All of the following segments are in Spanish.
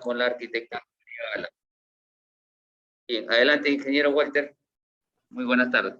con la arquitecta. Bien, adelante, ingeniero Walter. Muy buenas tardes.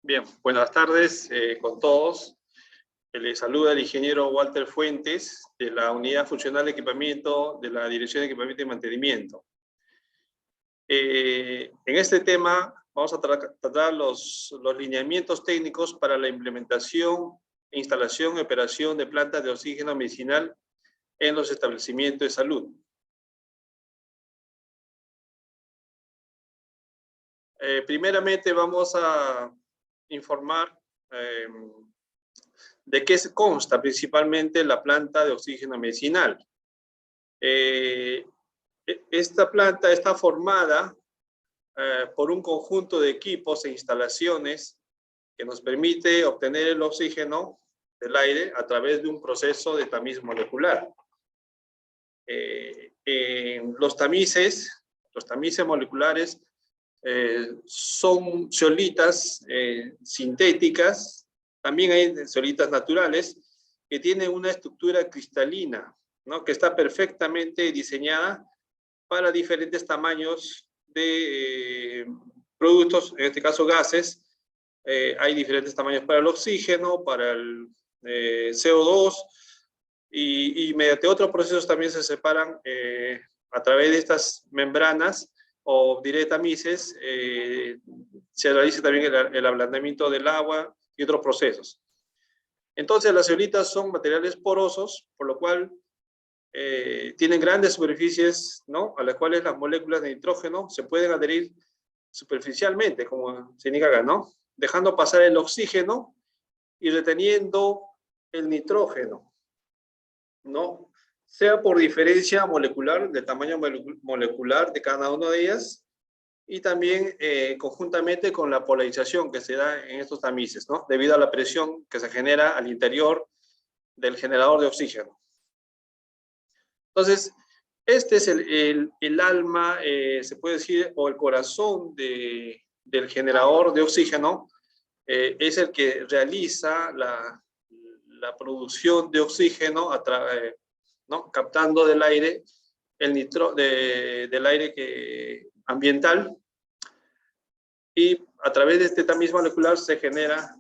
Bien, buenas tardes con todos. Les saluda el ingeniero Walter Fuentes de la Unidad Funcional de Equipamiento de la Dirección de Equipamiento y Mantenimiento. En este tema vamos a tratar los lineamientos técnicos para la implementación, instalación y operación de plantas de oxígeno medicinal en los establecimientos de salud. Primeramente vamos a informar de qué consta principalmente la planta de oxígeno medicinal. Esta planta está formada por un conjunto de equipos e instalaciones que nos permite obtener el oxígeno del aire a través de un proceso de tamiz molecular. Los tamices moleculares son zeolitas sintéticas, también hay zeolitas naturales que tienen una estructura cristalina, ¿no? Que está perfectamente diseñada para diferentes tamaños de productos, en este caso gases. Hay diferentes tamaños para el oxígeno, para el CO2, y mediante otros procesos también se separan a través de estas membranas o directamices. Se realiza también el ablandamiento del agua y otros procesos. Entonces las zeolitas son materiales porosos, por lo cual tienen grandes superficies, ¿no? A las cuales las moléculas de nitrógeno se pueden adherir superficialmente, como se indica acá, ¿no? Dejando pasar el oxígeno y reteniendo el nitrógeno, ¿no? Sea por diferencia molecular, de tamaño molecular de cada una de ellas, y también conjuntamente con la polarización que se da en estos tamices, ¿no? Debido a la presión que se genera al interior del generador de oxígeno. Entonces, este es el alma, se puede decir, o el corazón del generador de oxígeno. Es el que realiza la producción de oxígeno ¿no? Captando del aire del aire ambiental, y a través de este tamiz molecular se genera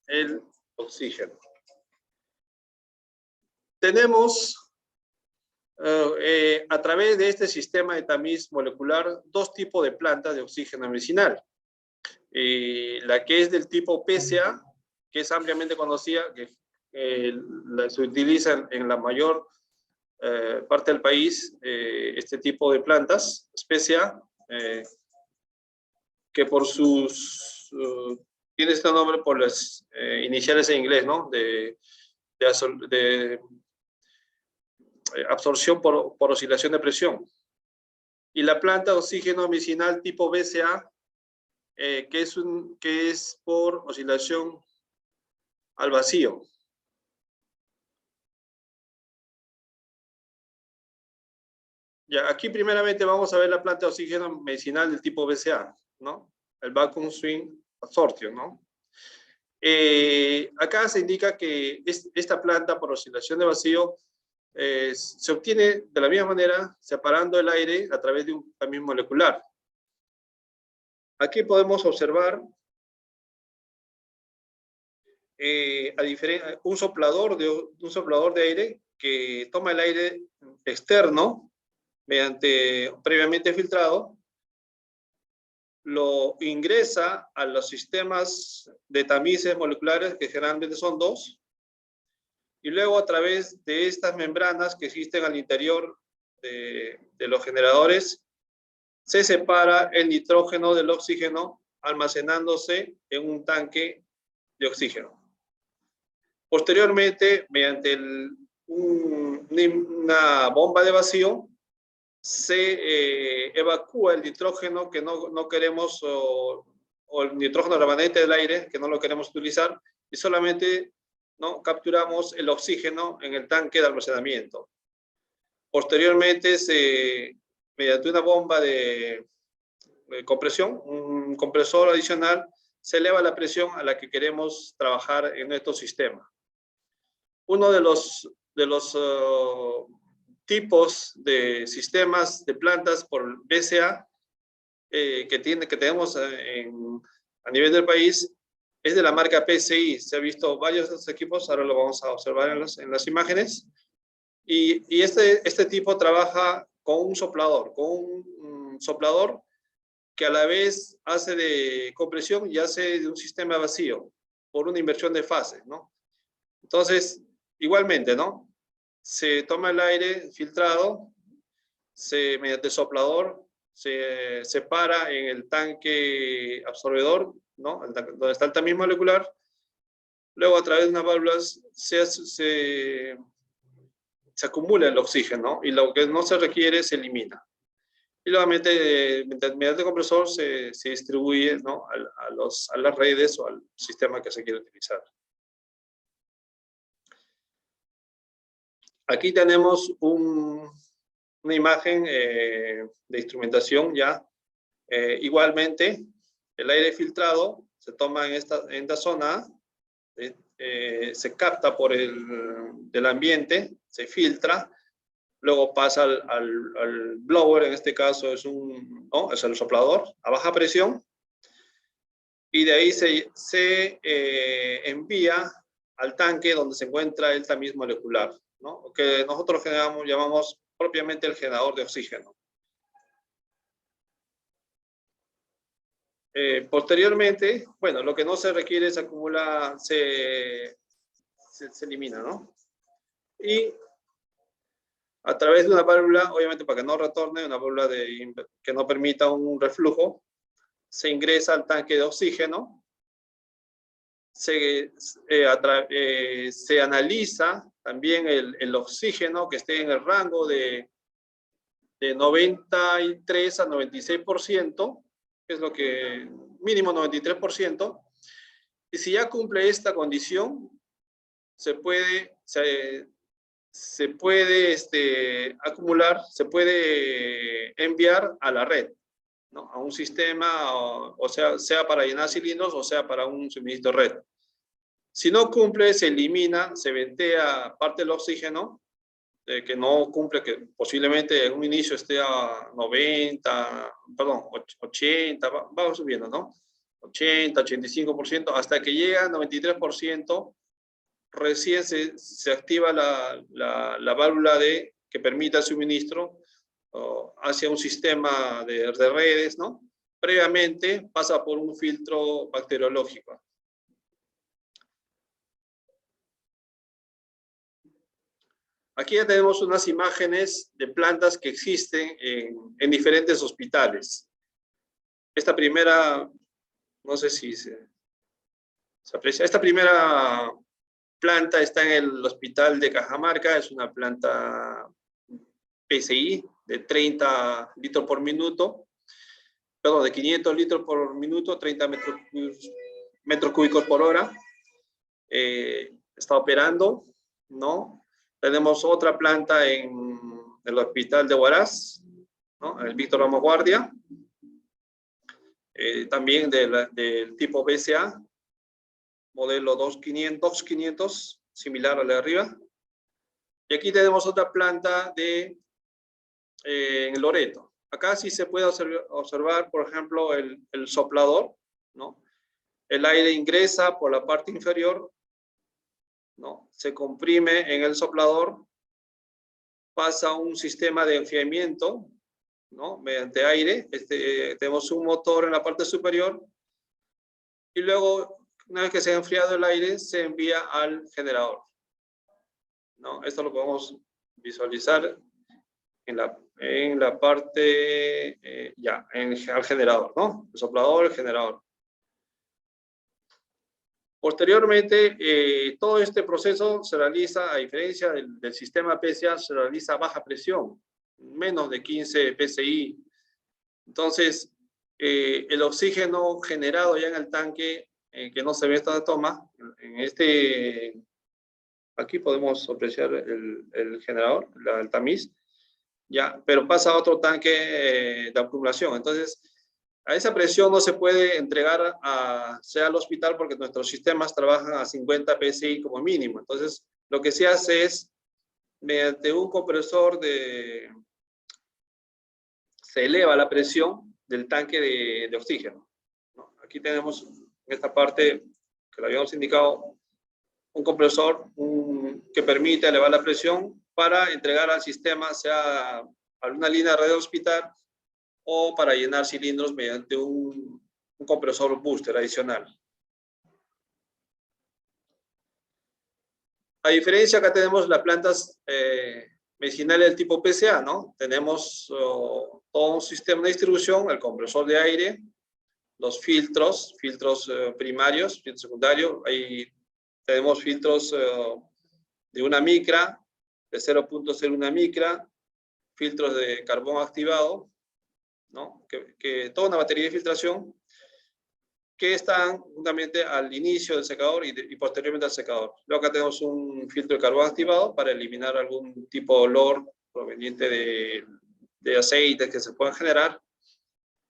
el oxígeno. Tenemos a través de este sistema de tamiz molecular dos tipos de plantas de oxígeno medicinal. La que es del tipo PCA, que es ampliamente conocida, que se utiliza en la mayor parte del país, este tipo de plantas, PCA, que por tiene este nombre por las iniciales en inglés, ¿no? De absorción por oscilación de presión. Y la planta de oxígeno medicinal tipo BCA, que es por oscilación al vacío. Ya, aquí primeramente vamos a ver la planta de oxígeno medicinal del tipo BCA, ¿no? El Vacuum Swing Absorption, ¿no? Acá se indica que esta planta por oscilación de vacío se obtiene de la misma manera separando el aire a través de un tamiz molecular. Aquí podemos observar un soplador de aire que toma el aire externo previamente filtrado, lo ingresa a los sistemas de tamices moleculares, que generalmente son dos, y luego a través de estas membranas que existen al interior de los generadores, se separa el nitrógeno del oxígeno almacenándose en un tanque de oxígeno. Posteriormente, mediante una bomba de vacío, se evacúa el nitrógeno que no queremos, o el nitrógeno remanente del aire que no lo queremos utilizar, y solamente, ¿no?, capturamos el oxígeno en el tanque de almacenamiento. Posteriormente, mediante una bomba de compresión, un compresor adicional, se eleva la presión a la que queremos trabajar en nuestro sistema. Uno de los tipos de sistemas de plantas por BCA que tenemos a nivel del país es de la marca PCI. Se ha visto varios de estos equipos, ahora lo vamos a observar en las imágenes. Y este tipo trabaja con un soplador, que a la vez hace de compresión y hace de un sistema vacío por una inversión de fase, ¿no? Entonces, igualmente, ¿no?, se toma el aire filtrado, mediante soplador, se separa en el tanque absorbedor, ¿no?, donde está el tamiz molecular. Luego, a través de unas válvulas, se acumula el oxígeno, y lo que no se requiere se elimina. Y nuevamente, mediante el compresor, se distribuye, ¿no?, a las redes o al sistema que se quiere utilizar. Aquí tenemos una imagen de instrumentación ya. Igualmente, el aire filtrado se toma en esta zona, se capta por del ambiente, se filtra, luego pasa al blower, en este caso es el soplador, a baja presión, y de ahí se envía al tanque donde se encuentra el tamiz molecular, ¿no?, que nosotros llamamos propiamente el generador de oxígeno. Posteriormente, bueno, lo que no se requiere se acumula, se elimina, ¿no? Y a través de una válvula, obviamente para que no retorne, una válvula que no permita un reflujo, se ingresa al tanque de oxígeno, se analiza también el oxígeno que esté en el rango de 93 a 96%, que es lo que, mínimo 93%, y si ya cumple esta condición, se puede acumular, se puede enviar a la red, ¿no?, a un sistema, o sea para llenar cilindros, o sea para un suministro red. Si no cumple, se elimina, se ventea parte del oxígeno que no cumple, que posiblemente en un inicio esté a 90, perdón, 80, va subiendo, ¿no? 80, 85%, hasta que llega a 93%, recién se activa la válvula que permita el suministro hacia un sistema de redes, ¿no? Previamente pasa por un filtro bacteriológico. Aquí ya tenemos unas imágenes de plantas que existen en diferentes hospitales. Esta primera, no sé si se aprecia, esta primera planta está en el hospital de Cajamarca, es una planta PCI de 30 litros por minuto, perdón, de 500 litros por minuto, 30 metros cúbicos por hora. Está operando, ¿no? Tenemos otra planta en el hospital de Huaraz, ¿no?, el Víctor Ramos Guardia, también del tipo BCA, modelo 2500, similar a la de arriba. Y aquí tenemos otra planta en Loreto. Acá sí se puede observar, por ejemplo, el soplador, ¿no? El aire ingresa por la parte inferior, ¿no?, se comprime en el soplador, pasa un sistema de enfriamiento, ¿no?, mediante aire. Tenemos un motor en la parte superior, y luego, una vez que se ha enfriado el aire, se envía al generador, ¿no? Esto lo podemos visualizar en la parte, al generador, ¿no? El soplador, el generador. Posteriormente, todo este proceso se realiza, a diferencia del sistema PCA, se realiza a baja presión, menos de 15 PSI. Entonces, el oxígeno generado ya en el tanque, que no se ve esta toma, aquí podemos apreciar el generador, el tamiz, ya, pero pasa a otro tanque de acumulación. Entonces, a esa presión no se puede entregar sea al hospital porque nuestros sistemas trabajan a 50 PSI como mínimo. Entonces, lo que se hace es, mediante un compresor se eleva la presión del tanque de oxígeno, ¿no? Aquí tenemos en esta parte que lo habíamos indicado, un compresor que permite elevar la presión para entregar al sistema, sea a una línea de red hospital o para llenar cilindros mediante un compresor booster adicional. A diferencia, acá tenemos las plantas medicinales del tipo PCA, ¿no? Tenemos todo un sistema de distribución, el compresor de aire, los filtros primarios, filtros secundarios. Ahí tenemos filtros de 1 micra, de 0.01 micra, filtros de carbón activado, ¿no? Que toda una batería de filtración que están justamente al inicio del secador y posteriormente al secador. Luego acá tenemos un filtro de carbón activado para eliminar algún tipo de olor proveniente de aceites que se puedan generar.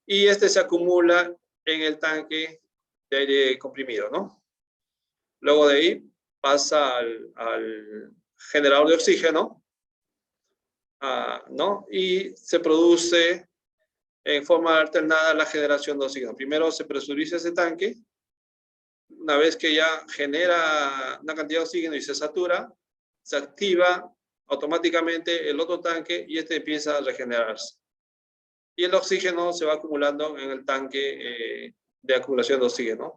Y este se acumula en el tanque de aire comprimido, ¿no? Luego de ahí pasa al generador de oxígeno, ¿no? Y se produce en forma alternada la generación de oxígeno. Primero se presuriza ese tanque. Una vez que ya genera una cantidad de oxígeno y se satura, se activa automáticamente el otro tanque y este empieza a regenerarse. Y el oxígeno se va acumulando en el tanque de acumulación de oxígeno.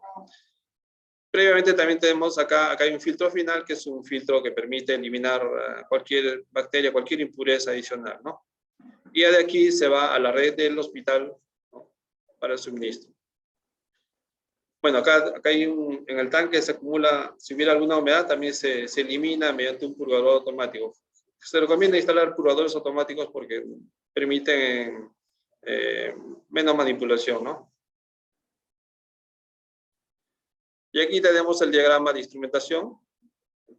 Previamente también tenemos acá hay un filtro final, que es un filtro que permite eliminar cualquier bacteria, cualquier impureza adicional, ¿no? Y de aquí se va a la red del hospital, ¿no? Para el suministro. Bueno, acá hay en el tanque se acumula, si hubiera alguna humedad, también se elimina mediante un purgador automático. Se recomienda instalar purgadores automáticos porque permiten menos manipulación, ¿no? Y aquí tenemos el diagrama de instrumentación,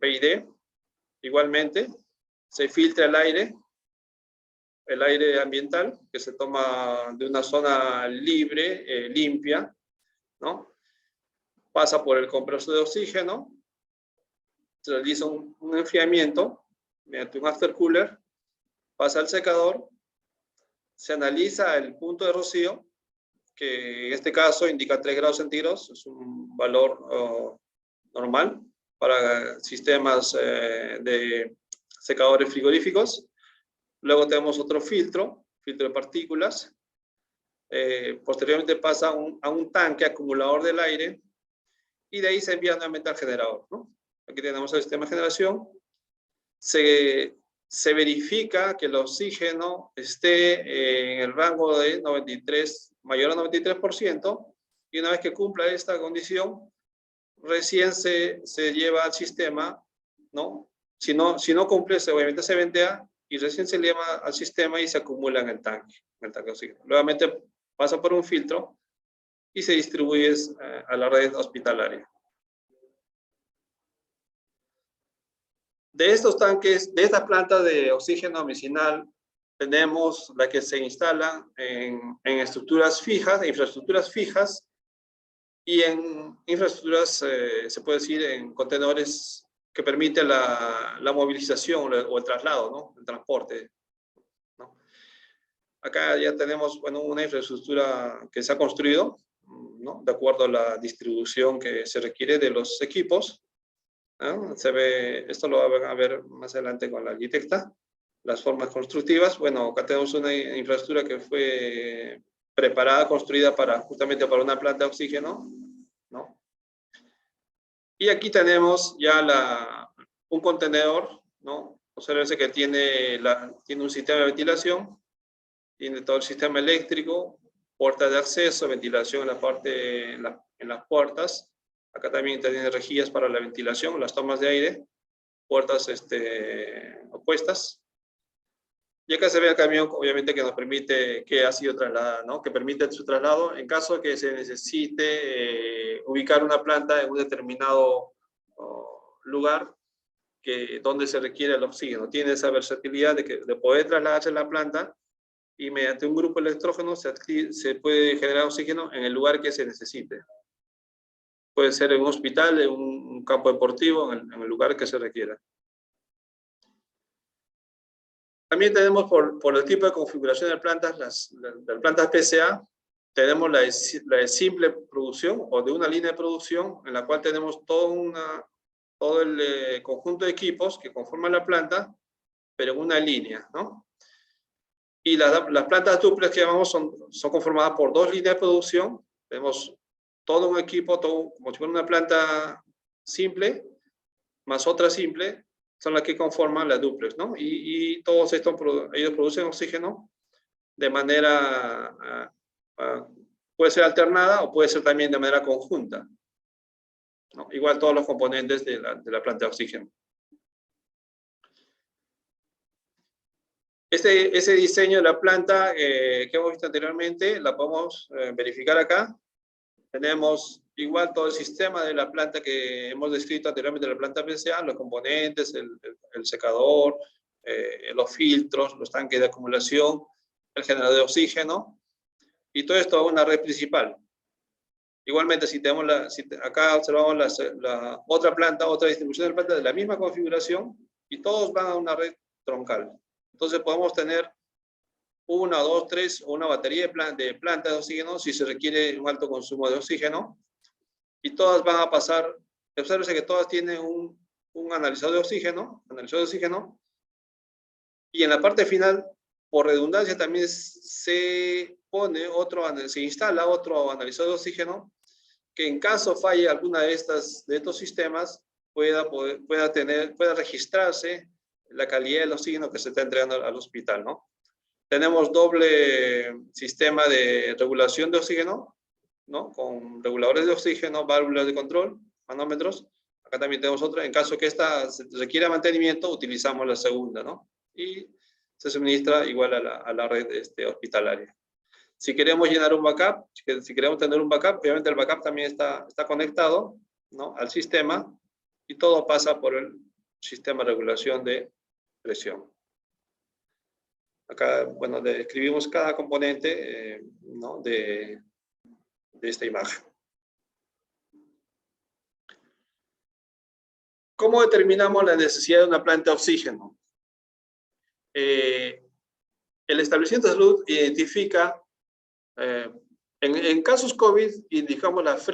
PID. Igualmente, se filtra el aire ambiental, que se toma de una zona libre, limpia, ¿no? Pasa por el compresor de oxígeno, se realiza un enfriamiento mediante un aftercooler, pasa al secador, se analiza el punto de rocío, que en este caso indica 3 grados centígrados, es un valor normal para sistemas de secadores frigoríficos. Luego tenemos otro filtro de partículas. Posteriormente pasa a un tanque acumulador del aire y de ahí se envía nuevamente al generador, ¿no? Aquí tenemos el sistema de generación. Se verifica que el oxígeno esté en el rango de 93, mayor a 93%, y una vez que cumpla esta condición, recién se lleva al sistema, ¿no? Si no cumple, obviamente se ventea y recién se lleva al sistema y se acumula en el tanque de oxígeno. Nuevamente pasa por un filtro y se distribuye a la red hospitalaria. De estos tanques, de estas plantas de oxígeno medicinal, tenemos la que se instala en estructuras fijas, en infraestructuras fijas, y en infraestructuras, se puede decir, en contenedores que permiten la movilización o el traslado, ¿no? El transporte, ¿no? Acá ya tenemos, bueno, una infraestructura que se ha construido, ¿no? De acuerdo a la distribución que se requiere de los equipos, ¿no? Se ve, esto lo van a ver más adelante con la arquitecta, las formas constructivas. Bueno, acá tenemos una infraestructura que fue preparada, construida justamente para una planta de oxígeno, ¿no? Y aquí tenemos ya un contenedor, ¿no? Observense que tiene un sistema de ventilación, tiene todo el sistema eléctrico, puertas de acceso, ventilación en la parte, en las puertas, Acá también tiene rejillas para la ventilación, las tomas de aire, puertas opuestas. Y acá se ve el camión, obviamente, que nos permite, que ha sido trasladado, ¿no? Que permite su traslado en caso de que se necesite ubicar una planta en un determinado lugar donde se requiere el oxígeno. Tiene esa versatilidad de poder trasladarse la planta y mediante un grupo electrógeno se puede generar oxígeno en el lugar que se necesite. Puede ser en un hospital, en un campo deportivo, en el lugar que se requiera. También tenemos por el tipo de configuración de plantas, las plantas PCA, tenemos la de simple producción o de una línea de producción en la cual tenemos todo el conjunto de equipos que conforman la planta, pero en una línea, ¿no? Y las plantas duplex que llamamos son conformadas por dos líneas de producción. Tenemos todo un equipo, como si fuera una planta simple, más otra simple, son las que conforman la duplex, ¿no? Y todos estos, ellos producen oxígeno de manera, puede ser alternada o puede ser también de manera conjunta, ¿no? Igual todos los componentes de la planta de oxígeno. Ese diseño de la planta que hemos visto anteriormente, la podemos verificar acá. Tenemos igual todo el sistema de la planta que hemos descrito anteriormente, la planta PCA, los componentes, el secador, los filtros, los tanques de acumulación, el generador de oxígeno, y todo esto a una red principal. Igualmente, si tenemos acá observamos la otra planta, otra distribución de planta de la misma configuración, y todos van a una red troncal. Entonces podemos tener una, dos, tres, o una batería de plantas de oxígeno si se requiere un alto consumo de oxígeno, y todas van a pasar, observen que todas tienen un analizador de oxígeno, y en la parte final, por redundancia, también se instala otro analizador de oxígeno, que en caso falle alguna de estos sistemas, pueda registrarse la calidad del oxígeno que se está entregando al hospital, ¿no? Tenemos doble sistema de regulación de oxígeno, ¿no? Con reguladores de oxígeno, válvulas de control, manómetros. Acá también tenemos otra. En caso que esta requiera mantenimiento, utilizamos la segunda, ¿no? Y se suministra igual a la red hospitalaria. Si queremos llenar un backup, si queremos tener un backup, obviamente el backup también está conectado, ¿no? Al sistema, y todo pasa por el sistema de regulación de presión. Acá, bueno, describimos cada componente, ¿no? de esta imagen. ¿Cómo determinamos la necesidad de una planta de oxígeno? El establecimiento de salud identifica, en casos COVID, indicamos las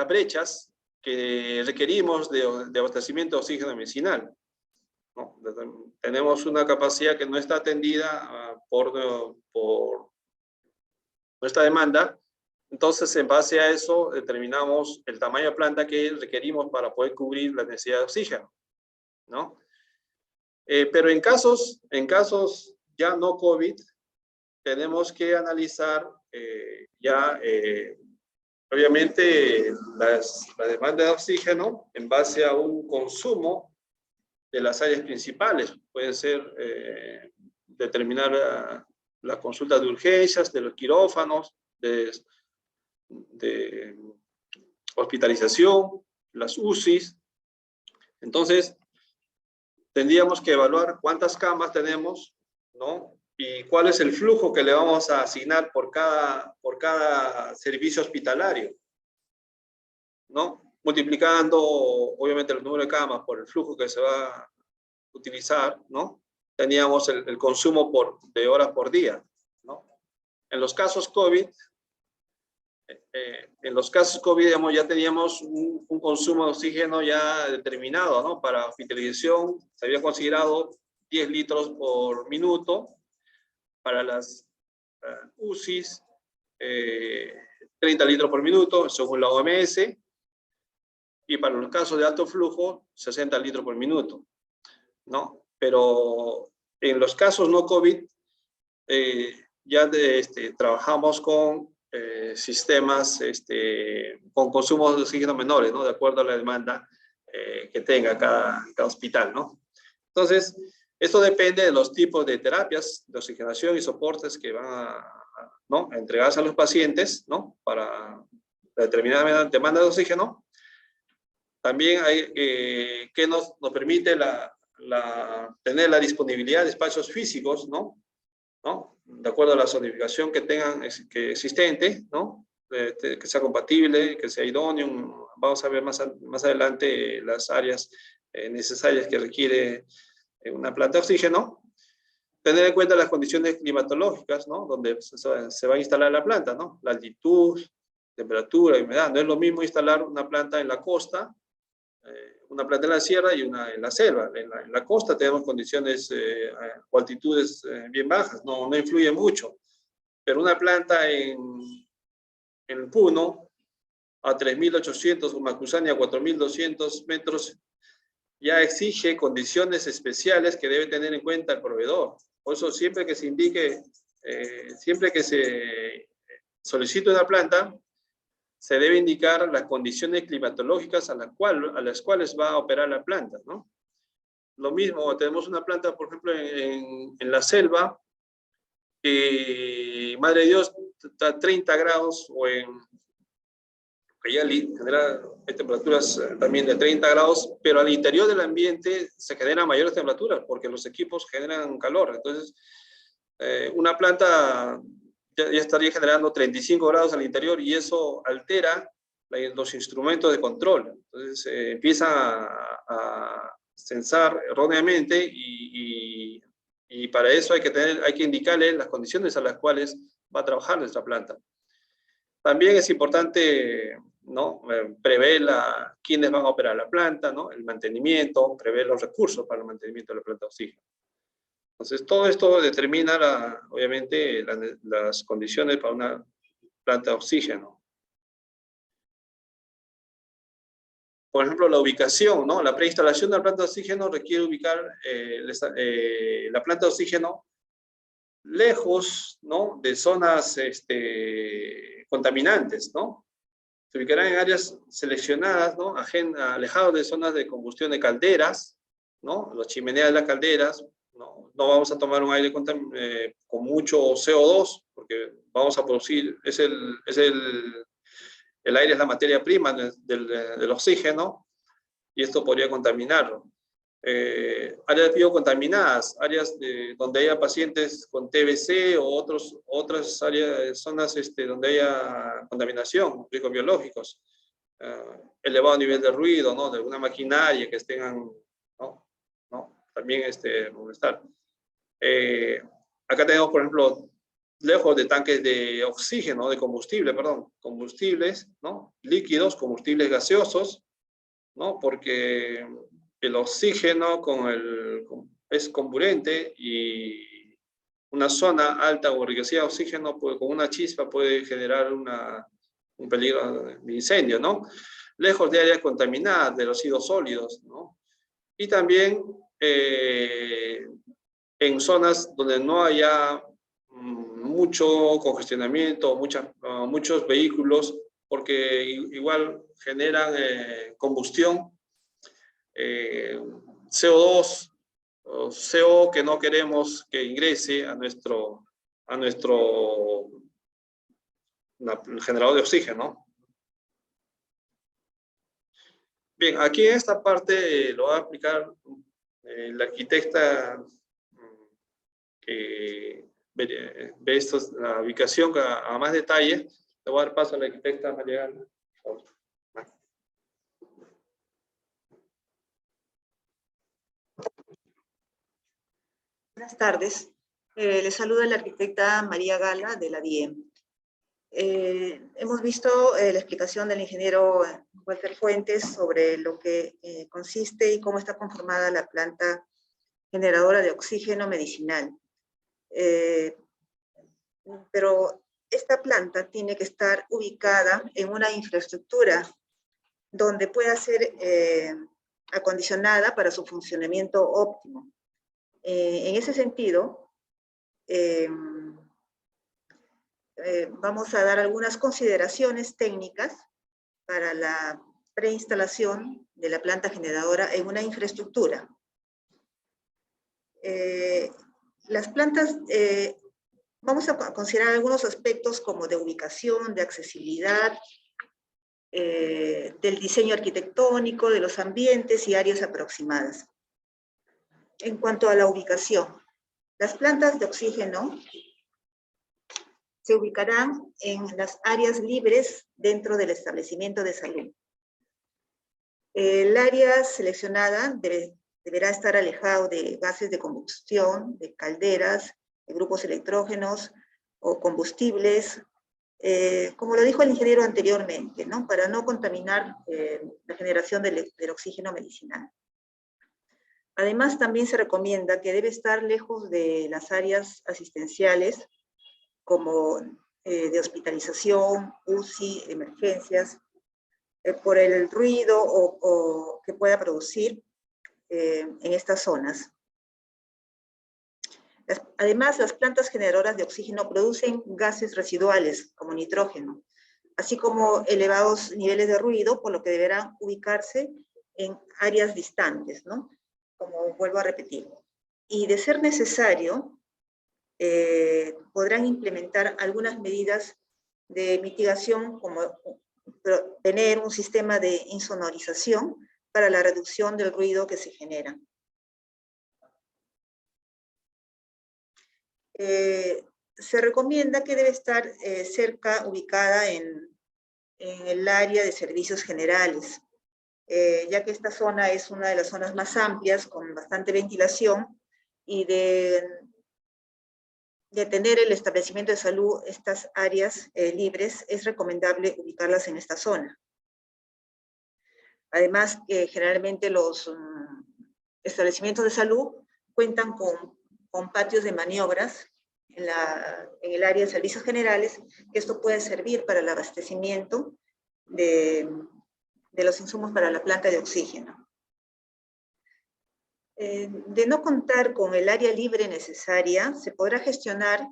brechas que requerimos de abastecimiento de oxígeno medicinal, ¿no? Tenemos una capacidad que no está atendida por nuestra demanda. Entonces, en base a eso, determinamos el tamaño de planta que requerimos para poder cubrir la necesidad de oxígeno, ¿no? Pero en casos ya no COVID, tenemos que analizar obviamente, la demanda de oxígeno en base a un consumo de las áreas principales. Puede ser determinar la consulta de urgencias, de los quirófanos, de hospitalización, las UCIs. Entonces, tendríamos que evaluar cuántas camas tenemos, ¿no? Y cuál es el flujo que le vamos a asignar por cada servicio hospitalario, ¿no? Multiplicando, obviamente, el número de camas por el flujo que se va a utilizar, ¿no? Teníamos el consumo de horas por día, ¿no? En los casos COVID, digamos, ya teníamos un consumo de oxígeno ya determinado, ¿no? Para hospitalización se había considerado 10 litros por minuto, para las UCIs 30 litros por minuto, según la OMS, y para los casos de alto flujo, 60 litros por minuto, ¿no? Pero en los casos no COVID, ya trabajamos con sistemas con consumos de oxígeno menores, ¿no? De acuerdo a la demanda que tenga cada hospital, ¿no? Entonces, esto depende de los tipos de terapias de oxigenación y soportes que van ¿no? a entregarse a los pacientes, ¿no? Para la determinada demanda de oxígeno. También hay que nos permite tener la disponibilidad de espacios físicos, ¿no? De acuerdo a la zonificación que tengan existente, ¿no? Que sea compatible, que sea idóneo. Vamos a ver más adelante las áreas necesarias que requiere una planta de oxígeno. Tener en cuenta las condiciones climatológicas, ¿no? Donde se va a instalar la planta, ¿no? La altitud, temperatura, humedad. No es lo mismo instalar una planta en la costa, una planta en la sierra y una en la selva. En la costa tenemos condiciones o altitudes bien bajas, no influye mucho. Pero una planta en Puno, a 3.800, o Macusani a 4.200 metros, ya exige condiciones especiales que debe tener en cuenta el proveedor. Por eso siempre que se indique, siempre que se solicite una planta, se debe indicar las condiciones climatológicas a las cuales va a operar la planta, ¿no? Lo mismo, tenemos una planta, por ejemplo, en la selva, que, madre de Dios, está a 30 grados, o en Cayali genera temperaturas también de 30 grados, pero al interior del ambiente se generan mayores temperaturas porque los equipos generan calor. Entonces, una planta ya estaría generando 35 grados al interior y eso altera los instrumentos de control. Entonces, empieza a censar erróneamente y para eso hay que indicarle las condiciones a las cuales va a trabajar nuestra planta. También es importante, ¿no? Prever quiénes van a operar la planta, ¿no? El mantenimiento, prever los recursos para el mantenimiento de la planta de oxígeno. Entonces, todo esto determina, obviamente, las condiciones para una planta de oxígeno. Por ejemplo, la ubicación, ¿no? La preinstalación de la planta de oxígeno requiere ubicar la planta de oxígeno lejos, ¿no? De zonas contaminantes, ¿no? Se ubicarán en áreas seleccionadas, ¿no? Alejados de zonas de combustión de calderas, ¿no? Las chimeneas de las calderas. No vamos a tomar un aire con mucho CO2, porque vamos a producir, el aire es la materia prima del oxígeno, y esto podría contaminarlo. Áreas biocontaminadas, áreas donde haya pacientes con TBC o otras zonas donde haya contaminación, riesgos biológicos, elevado nivel de ruido, ¿no? De alguna maquinaria que estén, ¿no? También molestar. Acá tenemos, por ejemplo, lejos de tanques de oxígeno, de combustible, perdón, combustibles, ¿no? Líquidos, combustibles gaseosos, ¿no? Porque el oxígeno es comburente y una zona alta o enriquecida de oxígeno con una chispa puede generar un peligro de incendio, ¿no? Lejos de áreas contaminadas, de residuos sólidos, ¿no? Y también en zonas donde no haya mucho congestionamiento, muchos vehículos, porque igual generan combustión, CO2, o CO que no queremos que ingrese a nuestro generador de oxígeno. Bien, aquí en esta parte lo va a aplicar la arquitecta que ve la ubicación a más detalle. Le voy a dar paso a la arquitecta María Gala. Buenas tardes. Les saluda la arquitecta María Gala de la DIEM. Hemos visto la explicación del ingeniero Walter Fuentes sobre lo que consiste y cómo está conformada la planta generadora de oxígeno medicinal. Pero esta planta tiene que estar ubicada en una infraestructura donde pueda ser acondicionada para su funcionamiento óptimo. En ese sentido, vamos a dar algunas consideraciones técnicas para la preinstalación de la planta generadora en una infraestructura. Las plantas, vamos a considerar algunos aspectos como de ubicación, de accesibilidad, del diseño arquitectónico, de los ambientes y áreas aproximadas. En cuanto a la ubicación, las plantas de oxígeno se ubicarán en las áreas libres dentro del establecimiento de salud. El área seleccionada deberá estar alejado de gases de combustión, de calderas, de grupos electrógenos o combustibles, como lo dijo el ingeniero anteriormente, ¿no? Para no contaminar la generación del oxígeno medicinal. Además, también se recomienda que debe estar lejos de las áreas asistenciales, como de hospitalización, UCI, emergencias, por el ruido que pueda producir en estas zonas. Además, las plantas generadoras de oxígeno producen gases residuales, como nitrógeno, así como elevados niveles de ruido, por lo que deberán ubicarse en áreas distantes, ¿no? Como vuelvo a repetir. Y de ser necesario, podrán implementar algunas medidas de mitigación, como tener un sistema de insonorización para la reducción del ruido que se genera. Se recomienda que debe estar ubicada en el área de servicios generales, ya que esta zona es una de las zonas más amplias, con bastante ventilación, y de tener el establecimiento de salud, estas áreas libres, es recomendable ubicarlas en esta zona. Además, generalmente los establecimientos de salud cuentan con patios de maniobras en el área de servicios generales, que esto puede servir para el abastecimiento de los insumos para la planta de oxígeno. De no contar con el área libre necesaria, se podrá gestionar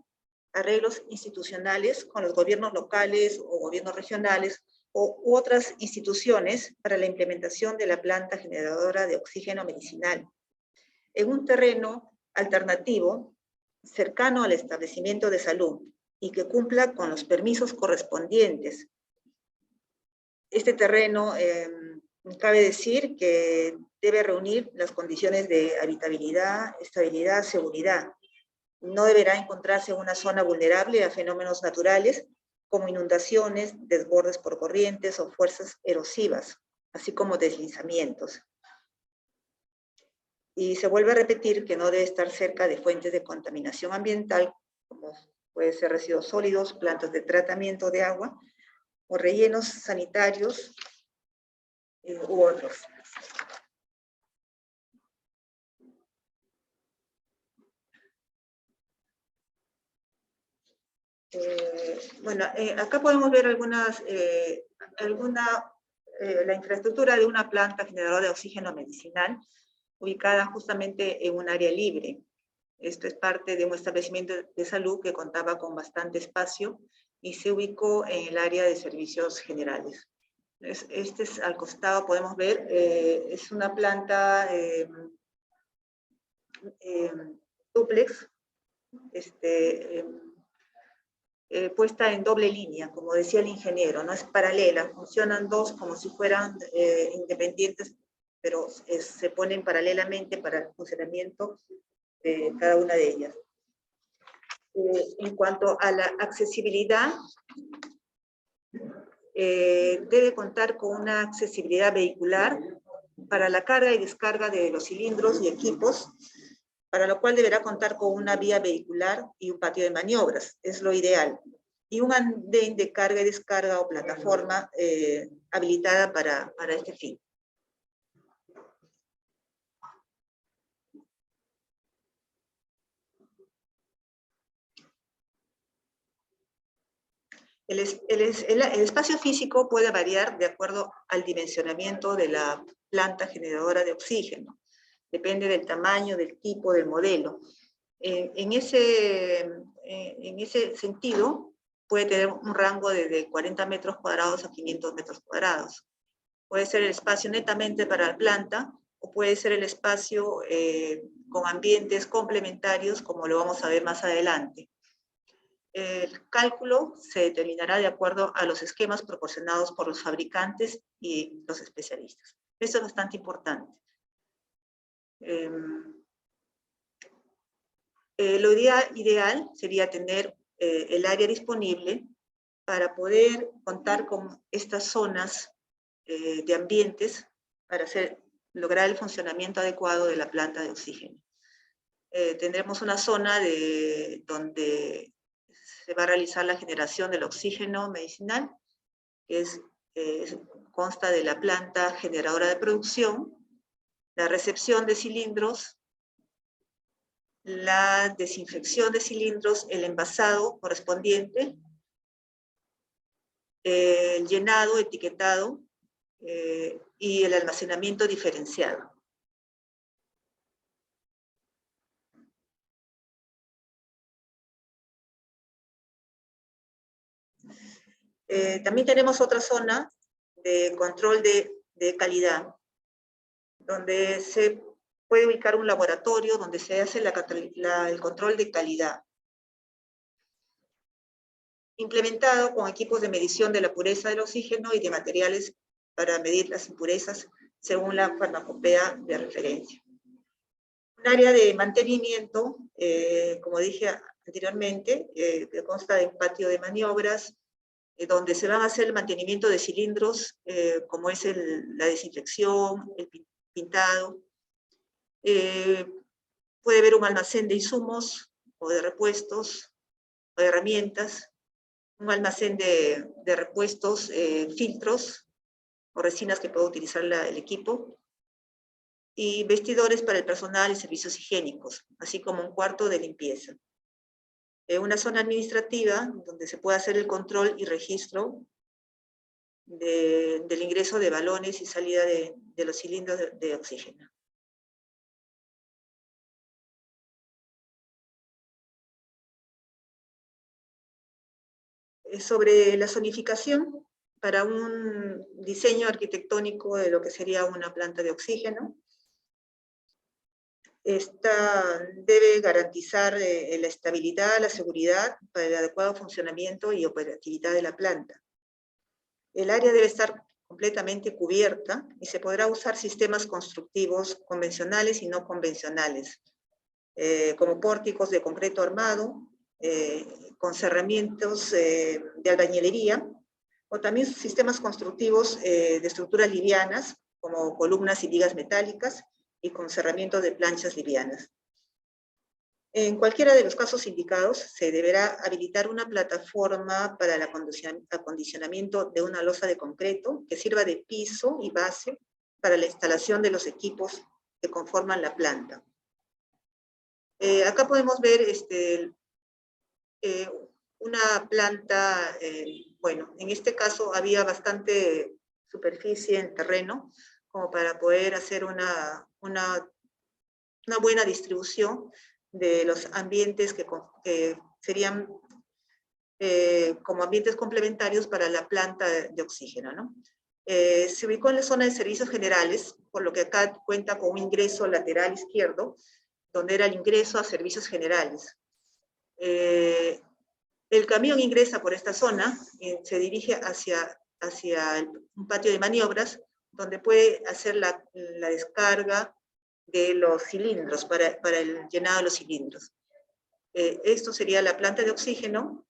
arreglos institucionales con los gobiernos locales o gobiernos regionales u otras instituciones para la implementación de la planta generadora de oxígeno medicinal en un terreno alternativo cercano al establecimiento de salud y que cumpla con los permisos correspondientes. Este terreno, cabe decir que debe reunir las condiciones de habitabilidad, estabilidad, seguridad. No deberá encontrarse en una zona vulnerable a fenómenos naturales como inundaciones, desbordes por corrientes o fuerzas erosivas, así como deslizamientos. Y se vuelve a repetir que no debe estar cerca de fuentes de contaminación ambiental, como puede ser residuos sólidos, plantas de tratamiento de agua, o rellenos sanitarios u otros. Bueno, acá podemos ver la infraestructura de una planta generadora de oxígeno medicinal, ubicada justamente en un área libre. Esto es parte de un establecimiento de salud que contaba con bastante espacio y se ubicó en el área de servicios generales. Este es al costado, podemos ver, es una planta dúplex, puesta en doble línea, como decía el ingeniero, no es paralela, funcionan dos como si fueran independientes, pero se ponen paralelamente para el funcionamiento de cada una de ellas. En cuanto a la accesibilidad, debe contar con una accesibilidad vehicular para la carga y descarga de los cilindros y equipos, para lo cual deberá contar con una vía vehicular y un patio de maniobras, es lo ideal, y un andén de carga y descarga o plataforma habilitada para este fin. El espacio físico puede variar de acuerdo al dimensionamiento de la planta generadora de oxígeno. Depende del tamaño, del tipo, del modelo. En ese sentido, puede tener un rango de 40 metros cuadrados a 500 metros cuadrados. Puede ser el espacio netamente para la planta, o puede ser el espacio con ambientes complementarios, como lo vamos a ver más adelante. El cálculo se determinará de acuerdo a los esquemas proporcionados por los fabricantes y los especialistas. Eso es bastante importante. Lo ideal sería tener el área disponible para poder contar con estas zonas de ambientes para lograr el funcionamiento adecuado de la planta de oxígeno. Tendremos una zona donde se va a realizar la generación del oxígeno medicinal, que consta de la planta generadora de producción, la recepción de cilindros, la desinfección de cilindros, el envasado correspondiente, el llenado, etiquetado y el almacenamiento diferenciado. También tenemos otra zona de control de calidad, donde se puede ubicar un laboratorio donde se hace el control de calidad, implementado con equipos de medición de la pureza del oxígeno y de materiales para medir las impurezas según la farmacopea de referencia. Un área de mantenimiento, como dije anteriormente, que consta de un patio de maniobras, donde se van a hacer el mantenimiento de cilindros, como es la desinfección, el pintado. Puede haber un almacén de insumos, o de repuestos, o de herramientas, un almacén de repuestos, filtros, o resinas que puede utilizar el equipo, y vestidores para el personal y servicios higiénicos, así como un cuarto de limpieza. Una zona administrativa donde se puede hacer el control y registro del ingreso de balones y salida de los cilindros de oxígeno. Sobre la zonificación, para un diseño arquitectónico de lo que sería una planta de oxígeno, esta debe garantizar la estabilidad, la seguridad para el adecuado funcionamiento y operatividad de la planta. El área debe estar completamente cubierta y se podrá usar sistemas constructivos convencionales y no convencionales, como pórticos de concreto armado, con cerramientos de albañilería, o también sistemas constructivos de estructuras livianas, como columnas y vigas metálicas, y con cerramiento de planchas livianas. En cualquiera de los casos indicados, se deberá habilitar una plataforma para el acondicionamiento de una losa de concreto que sirva de piso y base para la instalación de los equipos que conforman la planta. Acá podemos ver una planta, bueno, en este caso había bastante superficie en terreno, como para poder hacer una buena distribución de los ambientes que serían como ambientes complementarios para la planta de oxígeno, ¿no? Se ubicó en la zona de servicios generales, por lo que acá cuenta con un ingreso lateral izquierdo, donde era el ingreso a servicios generales. El camión ingresa por esta zona, se dirige hacia un patio de maniobras, donde puede hacer la descarga de los cilindros, para el llenado de los cilindros. Esto sería la planta de oxígeno,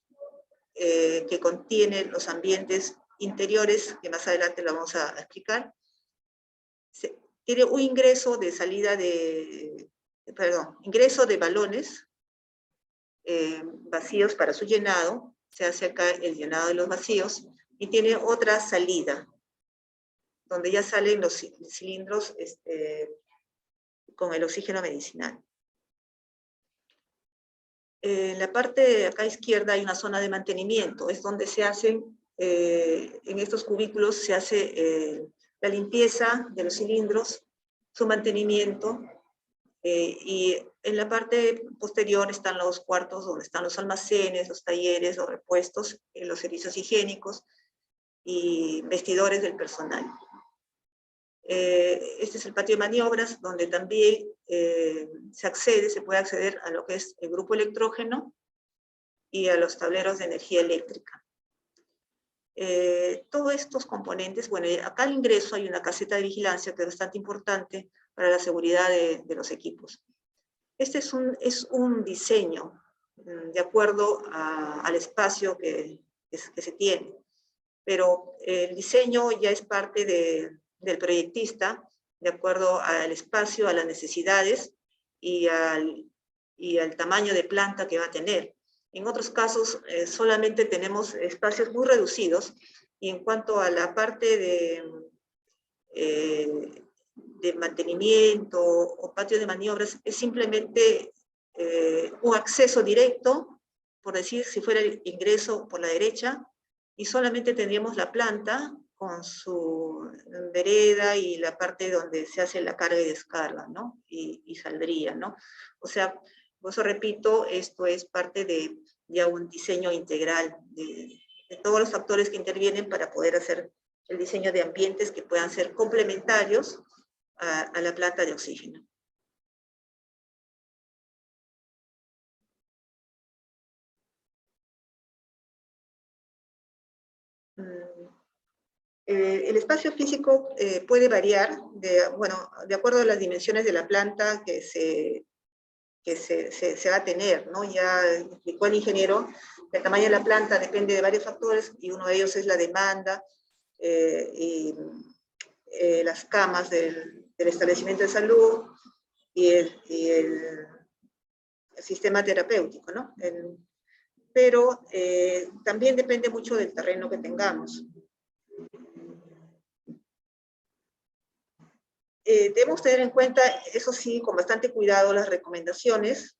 que contiene los ambientes interiores, que más adelante lo vamos a explicar. Tiene un ingreso de salida ingreso de balones vacíos para su llenado, se hace acá el llenado de los vacíos, y tiene otra salida, donde ya salen los cilindros con el oxígeno medicinal. En la parte de acá izquierda hay una zona de mantenimiento, es donde se hacen, en estos cubículos se hace la limpieza de los cilindros, su mantenimiento, Y en la parte posterior están los cuartos donde están los almacenes, los talleres, los repuestos, los servicios higiénicos y vestidores del personal. Este es el patio de maniobras, donde también se puede acceder a lo que es el grupo electrógeno y a los tableros de energía eléctrica. Todos estos componentes, bueno, acá al ingreso hay una caseta de vigilancia que es bastante importante para la seguridad de los equipos. Este es un diseño de acuerdo al espacio que se tiene, pero el diseño ya es parte del proyectista, de acuerdo al espacio, a las necesidades y al tamaño de planta que va a tener. En otros casos solamente tenemos espacios muy reducidos, y en cuanto a la parte de mantenimiento o patio de maniobras, es simplemente un acceso directo, por decir, si fuera el ingreso por la derecha, y solamente tendríamos la planta con su vereda y la parte donde se hace la carga y descarga, ¿no? Y saldría, ¿no? O sea, por eso repito, esto es parte de ya un diseño integral de todos los factores que intervienen para poder hacer el diseño de ambientes que puedan ser complementarios a la planta de oxígeno. El espacio físico puede variar de acuerdo a las dimensiones de la planta que se va a tener, ¿no? Ya explicó el ingeniero, el tamaño de la planta depende de varios factores, y uno de ellos es la demanda y las camas del establecimiento de salud y el sistema terapéutico, ¿no? Pero también depende mucho del terreno que tengamos. Debemos tener en cuenta, eso sí, con bastante cuidado, las recomendaciones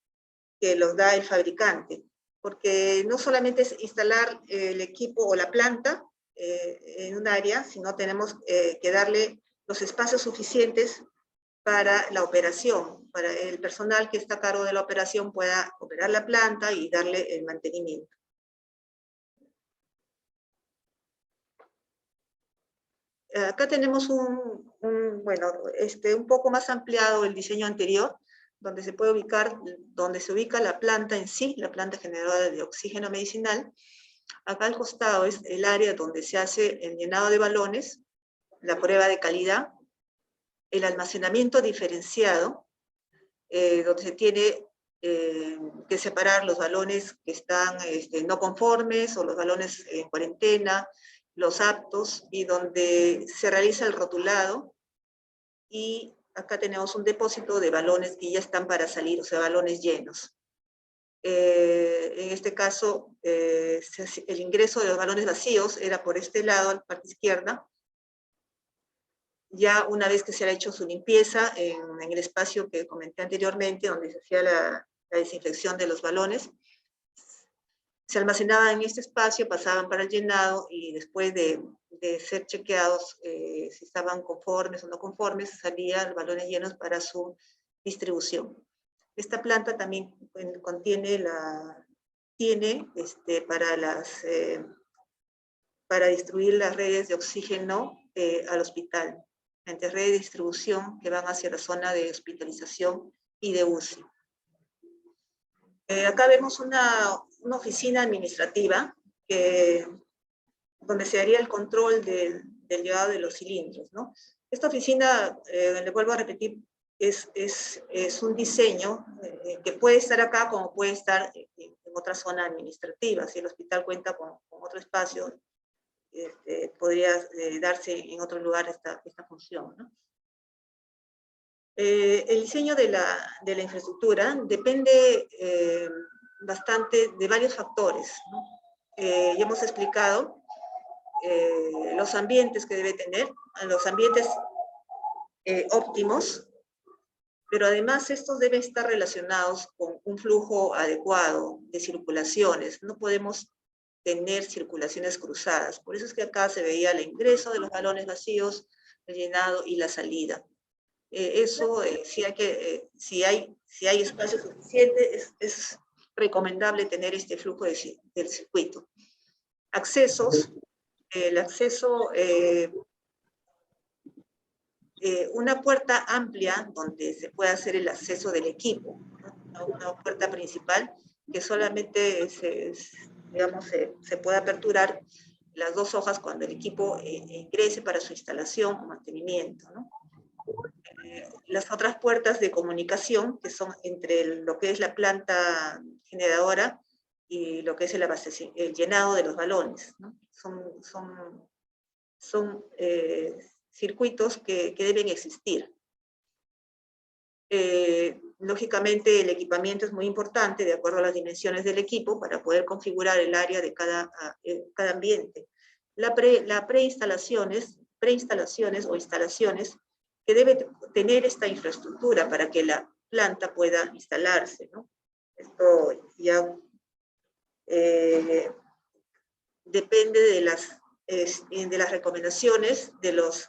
que los da el fabricante, porque no solamente es instalar el equipo o la planta en un área, sino tenemos que darle los espacios suficientes para la operación, para el personal que está a cargo de la operación pueda operar la planta y darle el mantenimiento. Acá tenemos un poco más ampliado el diseño anterior, donde se puede ubicar, donde se ubica la planta en sí, la planta generadora de oxígeno medicinal. Acá al costado es el área donde se hace el llenado de balones, la prueba de calidad, el almacenamiento diferenciado, donde se tiene que separar los balones que están no conformes o los balones en cuarentena, los aptos, y donde se realiza el rotulado. Y acá tenemos un depósito de balones que ya están para salir, o sea, balones llenos. En este caso, el ingreso de los balones vacíos era por este lado, a la parte izquierda. Ya una vez que se ha hecho su limpieza en el espacio que comenté anteriormente, donde se hacía la desinfección de los balones, se almacenaban en este espacio, pasaban para el llenado, y después de ser chequeados si estaban conformes o no conformes, salían balones llenos para su distribución. Esta planta también tiene para distribuir las redes de oxígeno al hospital, entre redes de distribución que van hacia la zona de hospitalización y de UCI. Acá vemos una oficina administrativa donde se haría el control del llevado de los cilindros, ¿no? Esta oficina, le vuelvo a repetir, es un diseño que puede estar acá como puede estar en otra zona administrativa. Si el hospital cuenta con otro espacio, podría darse en otro lugar esta función, ¿no? El diseño de la infraestructura depende bastante de varios factores, ¿no? Ya hemos explicado los ambientes que debe tener, los ambientes óptimos, pero además estos deben estar relacionados con un flujo adecuado de circulaciones. No podemos tener circulaciones cruzadas. Por eso es que acá se veía el ingreso de los balones vacíos, el llenado y la salida. si hay espacio suficiente, es recomendable tener este flujo del circuito. Accesos, el acceso, una puerta amplia donde se pueda hacer el acceso del equipo, ¿no? Una puerta principal que solamente se pueda aperturar las dos hojas cuando el equipo ingrese para su instalación o mantenimiento, ¿no? Las otras puertas de comunicación, que son entre lo que es la planta generadora y lo que es el llenado de los balones, ¿no? Son circuitos que deben existir. Lógicamente, el equipamiento es muy importante, de acuerdo a las dimensiones del equipo, para poder configurar el área de cada ambiente. La preinstalaciones o instalaciones que debe tener esta infraestructura para que la planta pueda instalarse, ¿no? Esto ya depende de las recomendaciones de los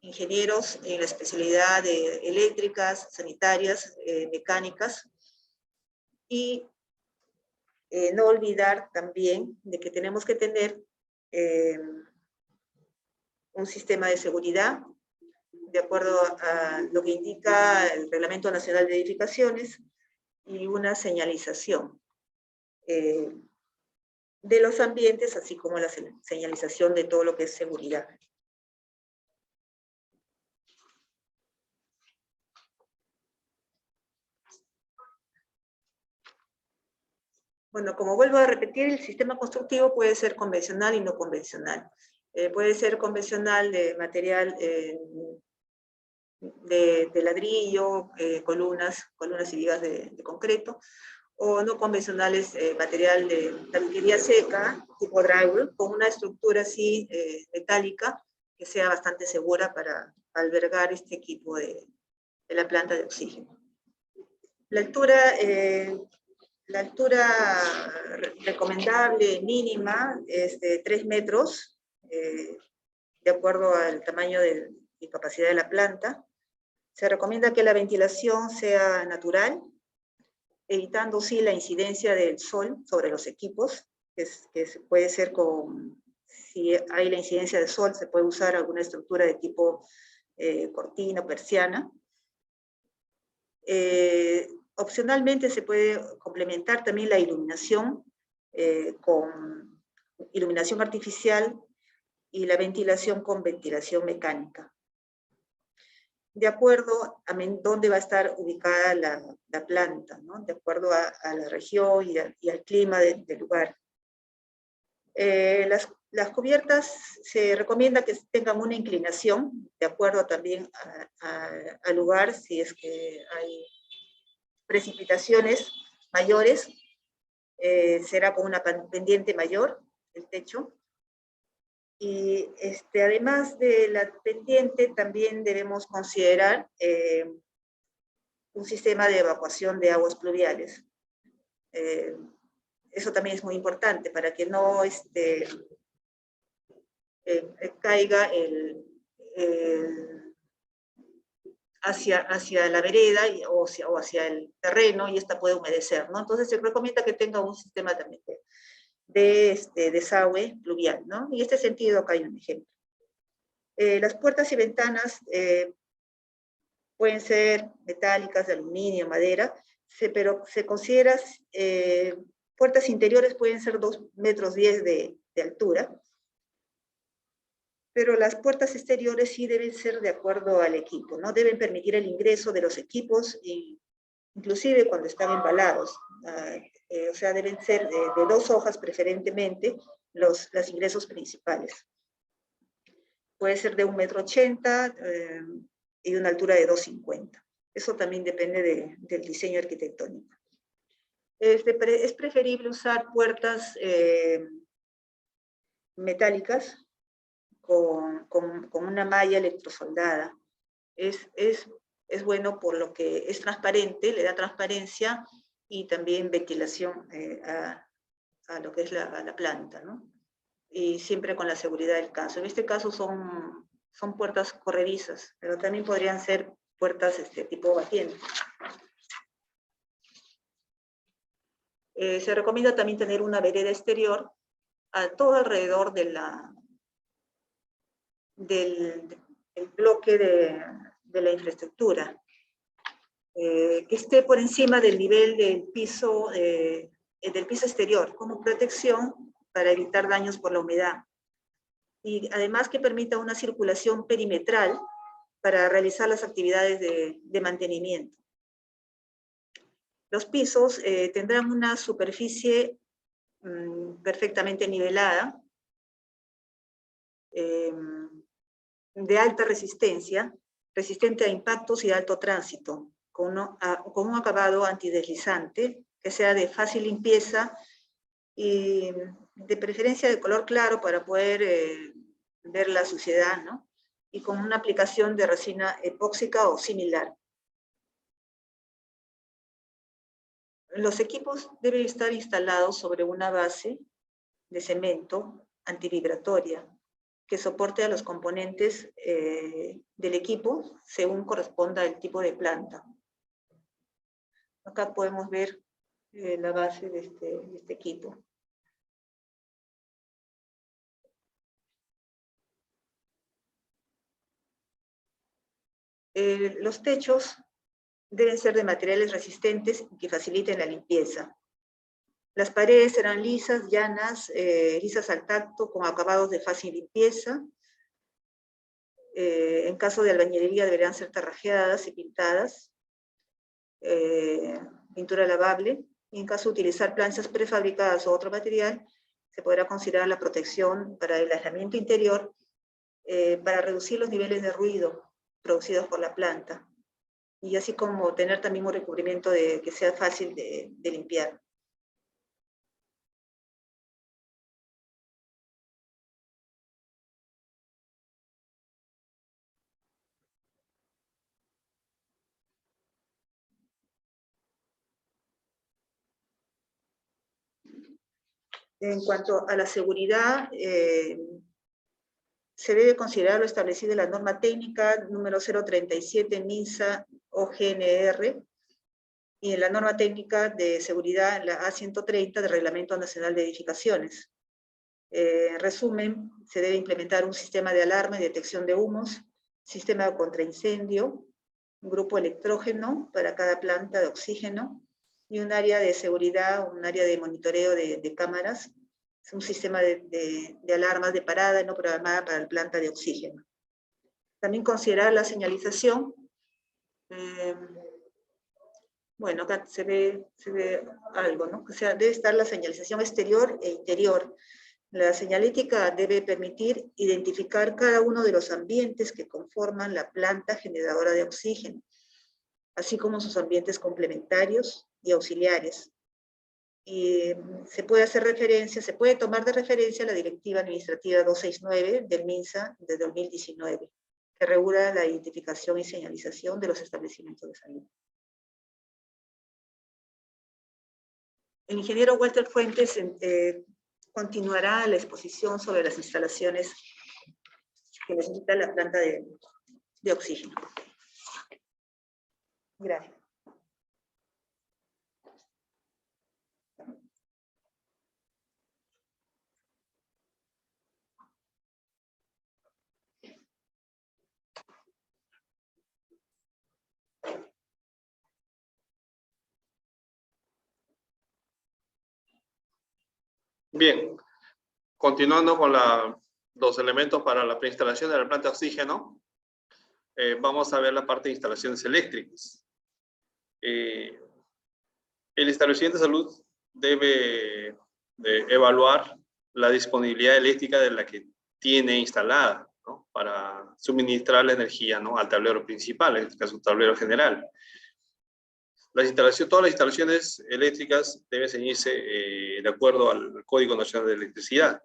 ingenieros en la especialidad de eléctricas, sanitarias, mecánicas, y no olvidar también de que tenemos que tener un sistema de seguridad de acuerdo a lo que indica el Reglamento Nacional de Edificaciones y una señalización de los ambientes, así como la señalización de todo lo que es seguridad. Bueno, como vuelvo a repetir, el sistema constructivo puede ser convencional y no convencional. Puede ser convencional de material de ladrillo, columnas y vigas de concreto, o no convencionales, material de tabiquería seca, tipo drywall, con una estructura así metálica que sea bastante segura para albergar este equipo de la planta de oxígeno. La altura recomendable mínima es de 3 metros, de acuerdo al tamaño y capacidad de la planta. Se recomienda que la ventilación sea natural, evitando sí la incidencia del sol sobre los equipos, que puede ser si hay la incidencia del sol, se puede usar alguna estructura de tipo cortina o persiana. Opcionalmente se puede complementar también la iluminación con iluminación artificial y la ventilación con ventilación mecánica, de acuerdo a dónde va a estar ubicada la planta, ¿no? De acuerdo a la región y al clima del lugar. Las cubiertas se recomienda que tengan una inclinación, de acuerdo también al lugar, si es que hay precipitaciones mayores, será con una pendiente mayor el techo. Y además de la pendiente, también debemos considerar un sistema de evacuación de aguas pluviales. Eso también es muy importante para que no caiga hacia la vereda o hacia el terreno, y esta puede humedecer, ¿no? Entonces se recomienda que tenga un sistema también de desagüe pluvial, ¿no? En este sentido, acá hay un ejemplo. Las puertas y ventanas pueden ser metálicas, de aluminio, madera, pero se considera, puertas interiores pueden ser 2,10 metros de altura, pero las puertas exteriores sí deben ser de acuerdo al equipo, ¿no? Deben permitir el ingreso de los equipos, inclusive cuando están embalados. O sea, deben ser de 2 hojas preferentemente los ingresos principales. Puede ser de 1,80 m y una altura de 2,50. Eso también depende del diseño arquitectónico. Es preferible usar puertas metálicas con una malla electrosoldada. Es bueno por lo que es transparente, le da transparencia y también ventilación a lo que es la planta, ¿no? Y siempre con la seguridad del caso. En este caso son puertas corredizas, pero también podrían ser puertas tipo batiente. Se recomienda también tener una vereda exterior a todo alrededor de del bloque de la infraestructura, que esté por encima del nivel del piso exterior, como protección para evitar daños por la humedad. Y además que permita una circulación perimetral para realizar las actividades de mantenimiento. Los pisos tendrán una superficie perfectamente nivelada, de alta resistencia, resistente a impactos y de alto tránsito, con un acabado antideslizante, que sea de fácil limpieza y de preferencia de color claro para poder ver la suciedad, ¿no? Y con una aplicación de resina epóxica o similar. Los equipos deben estar instalados sobre una base de cemento antivibratoria que soporte a los componentes del equipo según corresponda el tipo de planta. Acá podemos ver la base de este equipo. Los techos deben ser de materiales resistentes y que faciliten la limpieza. Las paredes serán lisas, llanas, lisas al tacto, con acabados de fácil limpieza. En caso de albañilería deberán ser tarrajeadas y pintadas. Pintura lavable. Y en caso de utilizar planchas prefabricadas o otro material, se podrá considerar la protección para el aislamiento interior, para reducir los niveles de ruido producidos por la planta. Y así como tener también un recubrimiento que sea fácil de limpiar. En cuanto a la seguridad, se debe considerar lo establecido en la norma técnica número 037 MINSA OGNR y en la norma técnica de seguridad, la A130 del Reglamento Nacional de Edificaciones. En resumen, se debe implementar un sistema de alarma y detección de humos, sistema de contraincendio, un grupo electrógeno para cada planta de oxígeno, y un área de seguridad, un área de monitoreo de cámaras, es un sistema de alarmas de parada no programada para la planta de oxígeno. También considerar la señalización. Bueno, acá se ve algo, ¿no? O sea, debe estar la señalización exterior e interior. La señalética debe permitir identificar cada uno de los ambientes que conforman la planta generadora de oxígeno, así como sus ambientes complementarios y auxiliares. Y se puede tomar de referencia la Directiva Administrativa 269 del MINSA de 2019, que regula la identificación y señalización de los establecimientos de salud. El ingeniero Walter Fuentes continuará la exposición sobre las instalaciones que necesita la planta de oxígeno. Gracias. Bien, continuando con los elementos para la preinstalación de la planta de oxígeno, vamos a ver la parte de instalaciones eléctricas. El establecimiento de salud debe evaluar la disponibilidad eléctrica de la que tiene instalada, ¿no? Para suministrar la energía, ¿no? Al tablero principal, en este caso un tablero general. Todas las instalaciones eléctricas deben ceñirse de acuerdo al Código Nacional de Electricidad.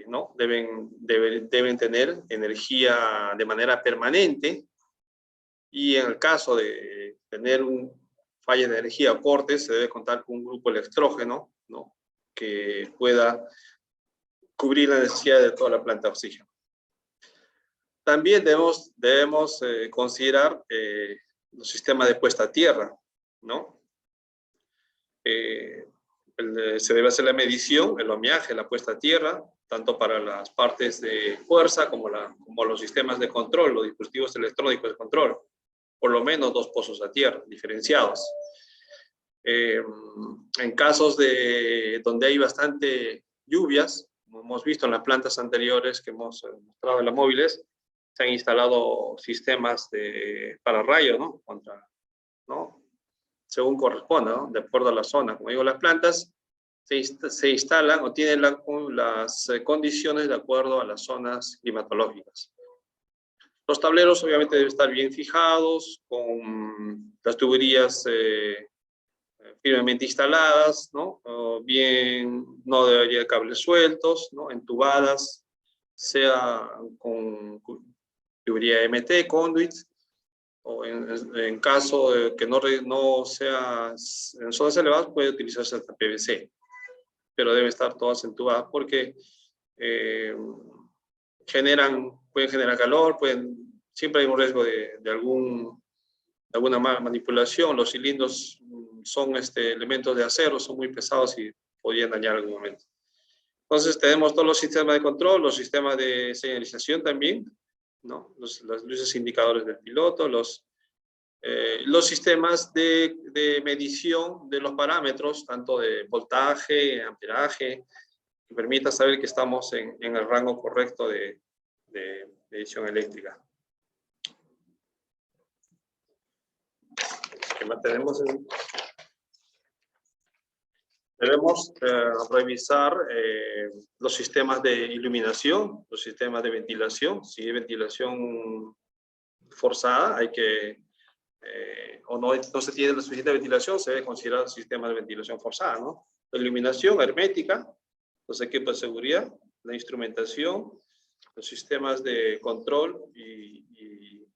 ¿No? Deben tener energía de manera permanente, y en el caso de tener un falla de energía o cortes, se debe contar con un grupo electrógeno, ¿no? Que pueda cubrir la necesidad de toda la planta de oxígeno. También debemos considerar los sistemas de puesta a tierra, ¿no? Se debe hacer la medición, el homeaje, la puesta a tierra, tanto para las partes de fuerza como los sistemas de control, los dispositivos electrónicos de control. Por lo menos 2 pozos a tierra, diferenciados. En casos donde hay bastante lluvias, como hemos visto en las plantas anteriores que hemos mostrado en las móviles, se han instalado sistemas para rayo, ¿no? ¿no? Según corresponda, ¿no? De acuerdo a la zona. Como digo, las plantas se instalan o tienen las condiciones de acuerdo a las zonas climatológicas. Los tableros obviamente deben estar bien fijados, con las tuberías firmemente instaladas, ¿no? No debería haber cables sueltos, ¿no? Entubadas, sea con tubería MT, conduit, o en caso de que no sea en zonas elevadas, puede utilizarse hasta PVC, pero debe estar todas entubadas porque pueden generar calor, siempre hay un riesgo de alguna manipulación. Los cilindros son elementos de acero, son muy pesados y podrían dañar en algún momento. Entonces tenemos todos los sistemas de control, los sistemas de señalización también, ¿no? Las luces indicadores del piloto, los sistemas de medición de los parámetros, tanto de voltaje, amperaje, que permita saber que estamos en el rango correcto de medición eléctrica. ¿Qué más tenemos? Debemos revisar los sistemas de iluminación, los sistemas de ventilación. Si hay ventilación forzada, o no se tiene la suficiente ventilación, se debe considerar el sistema de ventilación forzada, ¿no? La iluminación hermética, los equipos de seguridad, la instrumentación, los sistemas de control y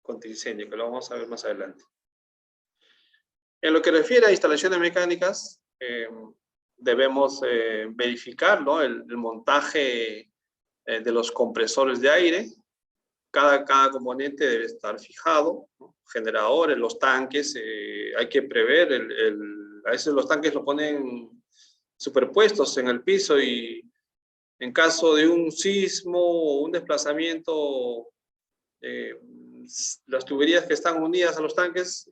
contingencia, que lo vamos a ver más adelante. En lo que refiere a instalaciones mecánicas, debemos verificar, ¿no? el montaje de los compresores de aire. Cada componente debe estar fijado, ¿no? Generadores, los tanques, hay que prever, a veces los tanques lo ponen superpuestos en el piso y en caso de un sismo o un desplazamiento, las tuberías que están unidas a los tanques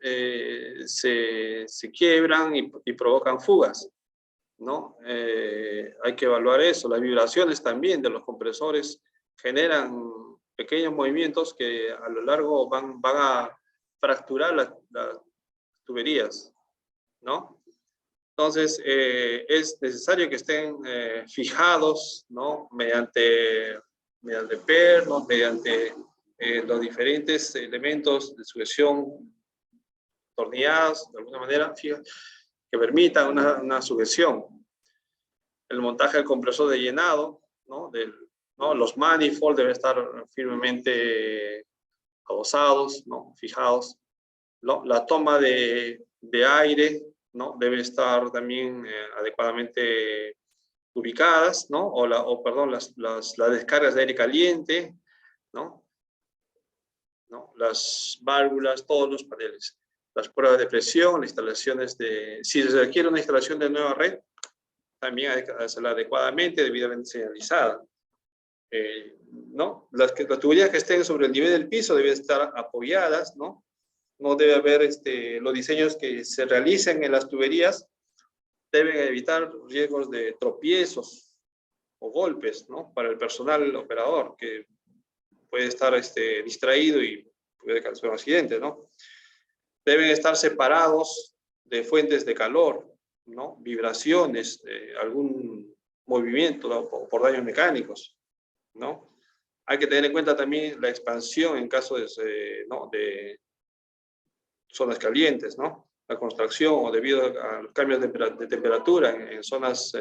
se quiebran y provocan fugas, ¿no? Hay que evaluar eso. Las vibraciones también de los compresores generan pequeños movimientos que a lo largo van a fracturar las tuberías, ¿no? Entonces, es necesario que estén fijados, ¿no? Mediante pernos, mediante los diferentes elementos de sujeción tornillados, de alguna manera, fija, que permitan una sujeción. El montaje del compresor de llenado, ¿no? Los manifolds deben estar firmemente adosados, ¿no? Fijados. ¿No? La toma de aire, ¿no? Debe estar también adecuadamente ubicadas, ¿no? Las descargas de aire caliente, ¿no? Las válvulas, todos los paneles. Las pruebas de presión, las instalaciones si se requiere una instalación de nueva red, también hay que hacerla adecuadamente, debidamente señalizada. ¿No? Las tuberías que estén sobre el nivel del piso deben estar apoyadas, ¿no? No debe haber, los diseños que se realicen en las tuberías deben evitar riesgos de tropiezos o golpes, ¿no? Para el personal operador, que puede estar distraído y puede causar un accidente, ¿no? Deben estar separados de fuentes de calor, ¿no? Vibraciones, algún movimiento, ¿no? por daños mecánicos, ¿no? Hay que tener en cuenta también la expansión en caso de zonas calientes, ¿no? La contracción o debido a los cambios de temperatura en zonas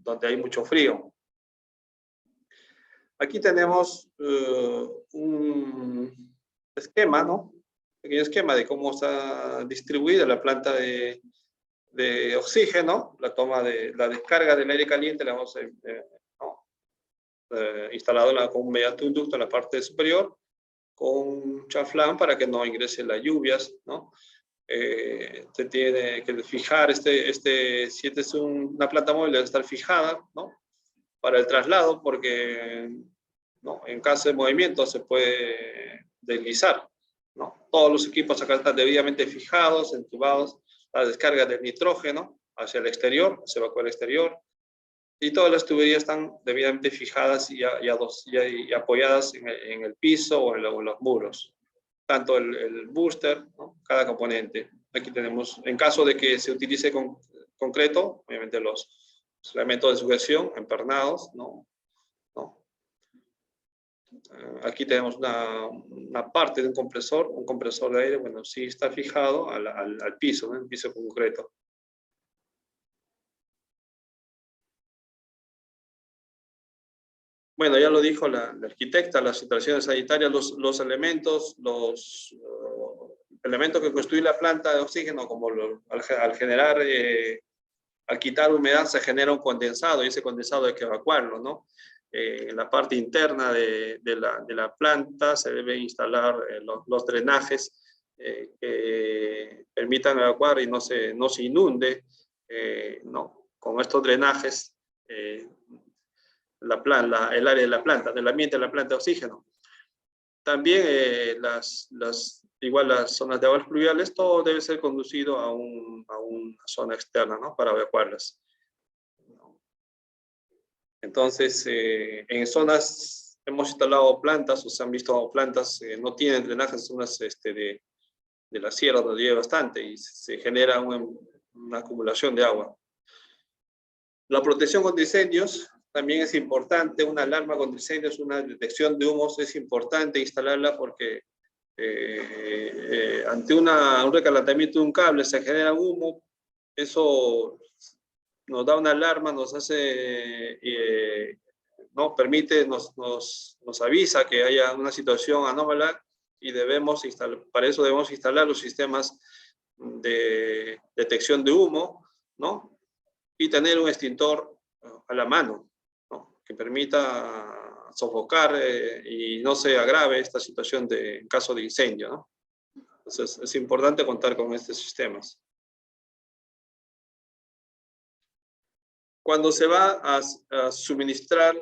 donde hay mucho frío. Aquí tenemos un esquema, ¿no? Un pequeño esquema de cómo está distribuida la planta de oxígeno, la descarga del aire caliente, la vamos a, ¿no? instalado con un mediaducto en la parte superior, con un chaflán para que no ingresen las lluvias, ¿no? Se tiene que fijar, si esta es una planta móvil, debe estar fijada, ¿no? Para el traslado, porque, ¿no?, en caso de movimiento se puede deslizar, ¿no? Todos los equipos acá están debidamente fijados, entubados, la descarga del nitrógeno hacia el exterior, se evacúa al exterior, y todas las tuberías están debidamente fijadas y apoyadas en el piso o en los muros. Tanto el booster, ¿no?, cada componente. Aquí tenemos, en caso de que se utilice concreto, obviamente los elementos de sujeción empernados, ¿no? Aquí tenemos una parte de un compresor de aire, bueno, sí está fijado al piso, ¿no?, el piso concreto. Bueno, ya lo dijo la arquitecta, las instalaciones sanitarias, los elementos que constituyen la planta de oxígeno, como al quitar humedad se genera un condensado, y ese condensado hay que evacuarlo, ¿no? En la parte interna de la planta se deben instalar los drenajes que permitan evacuar y no se inunde, ¿no? Con estos drenajes, el área de la planta, del ambiente de la planta de oxígeno. También igual las zonas de aguas pluviales, todo debe ser conducido a una zona externa, ¿no?, para evacuarlas. Entonces, en zonas hemos instalado plantas, o se han visto plantas no tienen drenajes, zonas de la sierra donde llueve bastante y se genera una acumulación de agua. La protección contra incendios también es importante. Una alarma contra incendios, una detección de humos, es importante instalarla porque ante un recalentamiento de un cable se genera humo. Eso nos da una alarma, nos hace, nos avisa que haya una situación anómala y para eso debemos instalar los sistemas de detección de humo, ¿no?, y tener un extintor a la mano, ¿no?, que permita sofocar y no se agrave esta situación en caso de incendio, ¿no? Entonces es importante contar con estos sistemas. Cuando se va a suministrar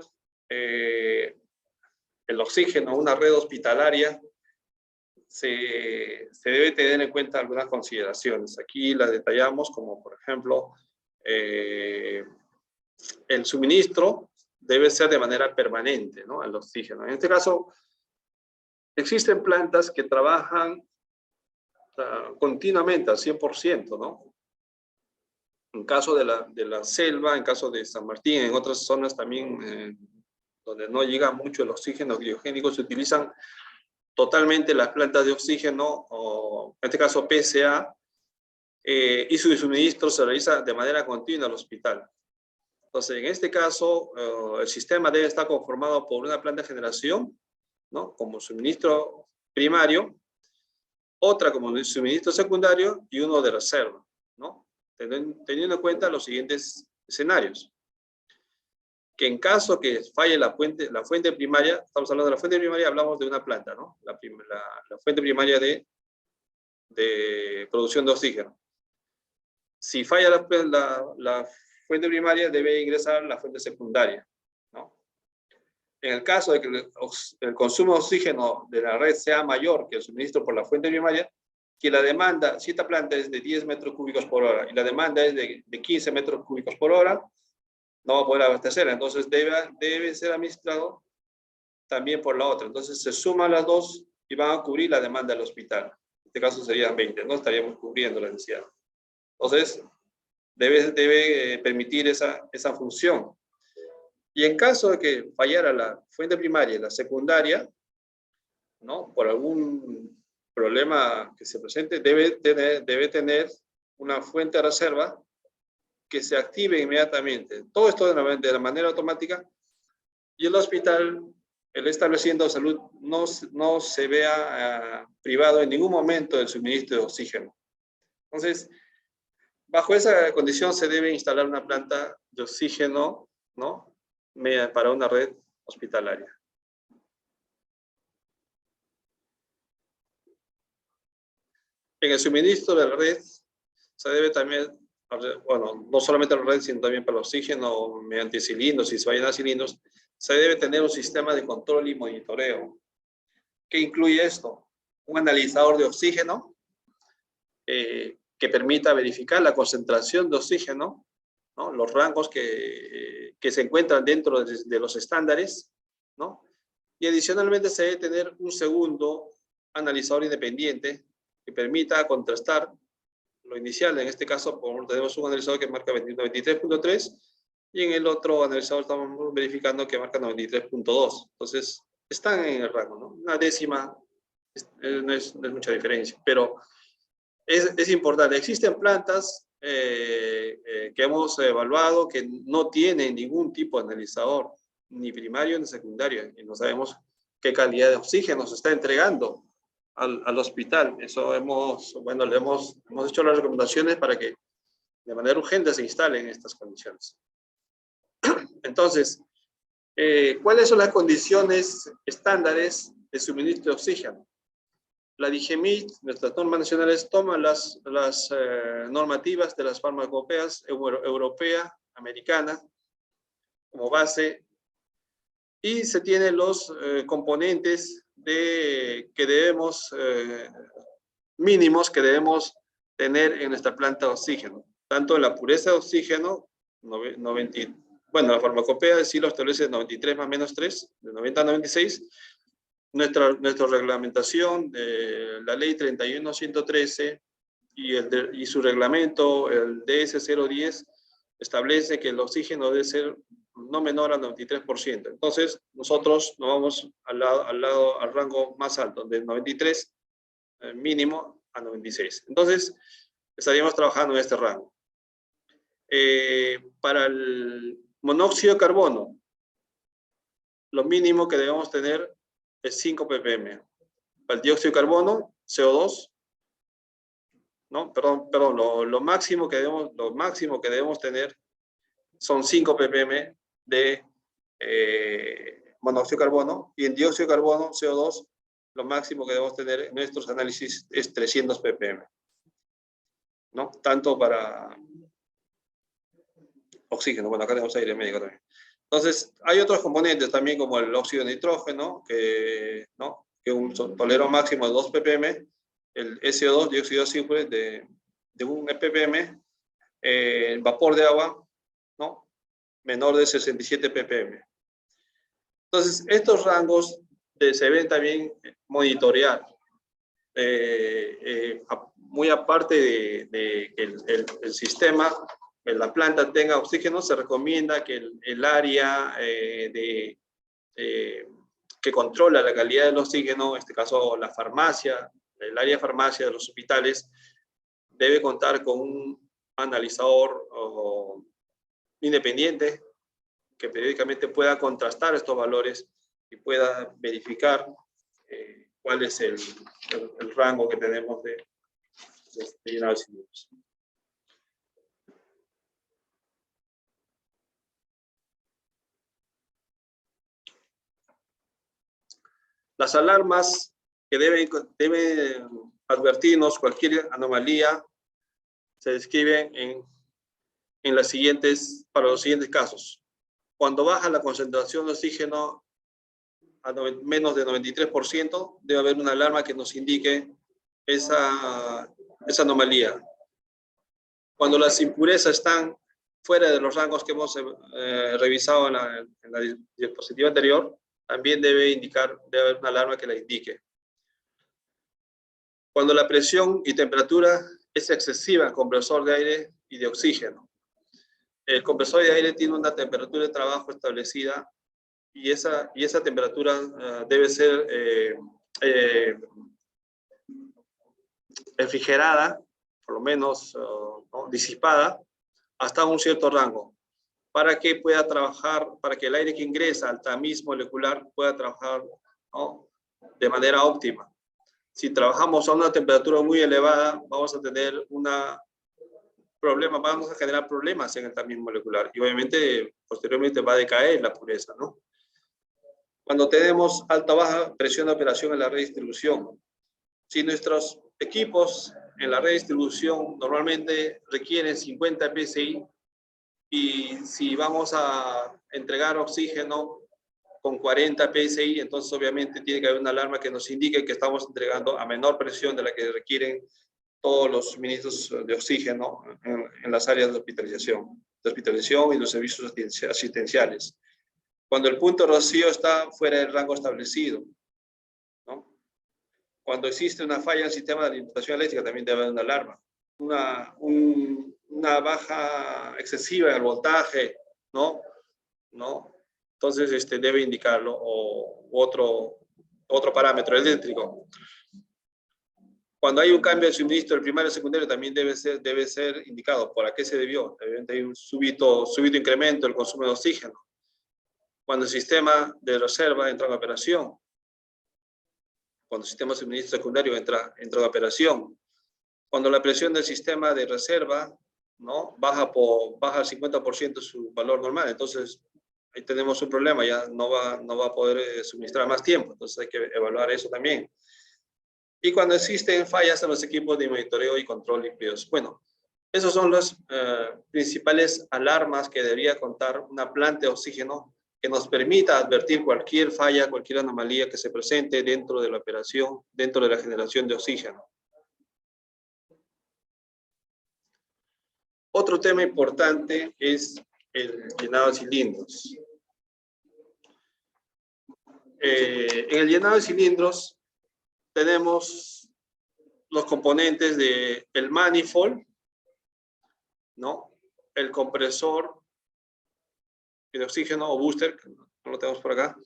el oxígeno a una red hospitalaria, se debe tener en cuenta algunas consideraciones. Aquí las detallamos, como por ejemplo, el suministro debe ser de manera permanente, ¿no?, el oxígeno. En este caso, existen plantas que trabajan continuamente al 100%, ¿no? En caso de la selva, en caso de San Martín, en otras zonas también donde no llega mucho el oxígeno biogénico, se utilizan totalmente las plantas de oxígeno, o en este caso PSA, y su suministro se realiza de manera continua al hospital. Entonces, en este caso, el sistema debe estar conformado por una planta de generación, ¿no?, como suministro primario, otra como suministro secundario y uno de reserva, ¿no?, teniendo en cuenta los siguientes escenarios. Que en caso que falle la fuente primaria, estamos hablando de la fuente primaria, hablamos de una planta, ¿no?, la fuente primaria de producción de oxígeno. Si falla la fuente primaria, debe ingresar la fuente secundaria, ¿no? En el caso de que el consumo de oxígeno de la red sea mayor que el suministro por la fuente primaria, que la demanda, si esta planta es de 10 metros cúbicos por hora y la demanda es de 15 metros cúbicos por hora, no va a poder abastecer. Entonces debe ser administrado también por la otra. Entonces se suman las dos y van a cubrir la demanda del hospital. En este caso serían 20, no estaríamos cubriendo la necesidad. Entonces debe permitir esa función. Y en caso de que fallara la fuente primaria y la secundaria, ¿no?, por algún problema que se presente, debe tener una fuente de reserva que se active inmediatamente. Todo esto de la manera automática, y el hospital, el establecimiento de salud, no se vea privado en ningún momento del suministro de oxígeno. Entonces, bajo esa condición se debe instalar una planta de oxígeno, ¿no?, para una red hospitalaria. En el suministro de la red se debe también, bueno, no solamente a la red, sino también para el oxígeno mediante cilindros, si se vayan a cilindros, se debe tener un sistema de control y monitoreo. ¿Qué incluye esto? Un analizador de oxígeno que permita verificar la concentración de oxígeno, ¿no? Los rangos que se encuentran dentro de los estándares, ¿no? Y adicionalmente se debe tener un segundo analizador independiente que permita contrastar lo inicial. En este caso tenemos un analizador que marca 93.3 y en el otro analizador estamos verificando que marca 93.2. Entonces, están en el rango, ¿no? Una décima no es mucha diferencia, pero es importante. Existen plantas que hemos evaluado que no tienen ningún tipo de analizador, ni primario ni secundario, y no sabemos qué calidad de oxígeno se está entregando al hospital. Eso hemos hecho las recomendaciones para que de manera urgente se instalen estas condiciones. Entonces, ¿cuáles son las condiciones estándares de suministro de oxígeno? La DIGEMIT, nuestras normas nacionales, toman las normativas de las farmacopeas europea, americana, como base, y se tienen los componentes mínimos que debemos tener en nuestra planta de oxígeno. Tanto en la pureza de oxígeno, la farmacopea sí lo establece 93 más menos 3, de 90 a 96. Nuestra reglamentación, la ley 31.113 y su reglamento, el DS010, establece que el oxígeno debe ser no menor al 93%. Entonces, nosotros nos vamos al rango más alto, de 93 mínimo a 96. Entonces, estaríamos trabajando en este rango. Para el monóxido de carbono, lo mínimo que debemos tener es 5 ppm. Para el dióxido de carbono, CO2, ¿no? Perdón, lo máximo que debemos tener son 5 ppm de monóxido de carbono, y en dióxido de carbono, CO2, lo máximo que debemos tener en nuestros análisis es 300 ppm, ¿no? Tanto para oxígeno, bueno, acá tenemos aire médico también. Entonces, hay otros componentes también, como el óxido de nitrógeno, que tolera un máximo de 2 ppm, el SO2, dióxido de azufre, de 1 ppm, el vapor de agua, ¿no? Menor de 67 ppm. Entonces, estos rangos se deben también monitorear. Muy aparte de que el sistema, la planta tenga oxígeno, se recomienda que el área que controla la calidad del oxígeno, en este caso la farmacia, el área de farmacia de los hospitales, debe contar con un analizador independiente que periódicamente pueda contrastar estos valores y pueda verificar cuál es el rango que tenemos de llenar los cilindros. Las alarmas que deben advertirnos cualquier anomalía se describen para los siguientes casos. Cuando baja la concentración de oxígeno a menos de 93%, debe haber una alarma que nos indique esa anomalía. Cuando las impurezas están fuera de los rangos que hemos revisado en la diapositiva anterior, también debe haber una alarma que la indique. Cuando la presión y temperatura es excesiva en el compresor de aire y de oxígeno. El compresor de aire tiene una temperatura de trabajo establecida y esa temperatura debe ser refrigerada, por lo menos disipada, hasta un cierto rango, para que pueda trabajar, para que el aire que ingresa al tamiz molecular pueda trabajar, ¿no?, de manera óptima. Si trabajamos a una temperatura muy elevada, vamos a tener vamos a generar problemas en el tamiz molecular y obviamente posteriormente va a decaer la pureza, ¿no? Cuando tenemos alta o baja presión de operación en la red de distribución. Si nuestros equipos en la red de distribución normalmente requieren 50 PSI, y si vamos a entregar oxígeno con 40 PSI, entonces obviamente tiene que haber una alarma que nos indique que estamos entregando a menor presión de la que requieren todos los suministros de oxígeno en las áreas de hospitalización y los servicios asistenciales. Cuando el punto de rocío está fuera del rango establecido, ¿no? Cuando existe una falla en el sistema de alimentación eléctrica, también debe haber una alarma. Una baja excesiva en el voltaje, ¿no? Entonces debe indicarlo, o otro parámetro eléctrico. Cuando hay un cambio de suministro del primario y secundario, también debe ser indicado por a qué se debió. Evidentemente hay un súbito incremento del consumo de oxígeno. Cuando el sistema de reserva entra en operación. Cuando el sistema de suministro secundario entra en operación. Cuando la presión del sistema de reserva, ¿no?, baja al 50% su valor normal, entonces ahí tenemos un problema, ya no va a poder suministrar más tiempo, entonces hay que evaluar eso también. Y cuando existen fallas en los equipos de monitoreo y control líquidos. Bueno, esos son las principales alarmas que debería contar una planta de oxígeno que nos permita advertir cualquier falla, cualquier anomalía que se presente dentro de la operación, dentro de la generación de oxígeno. Otro tema importante es el llenado de cilindros. En el llenado de cilindros tenemos los componentes del manifold, ¿no?, el compresor de oxígeno o booster, que no lo tenemos por acá,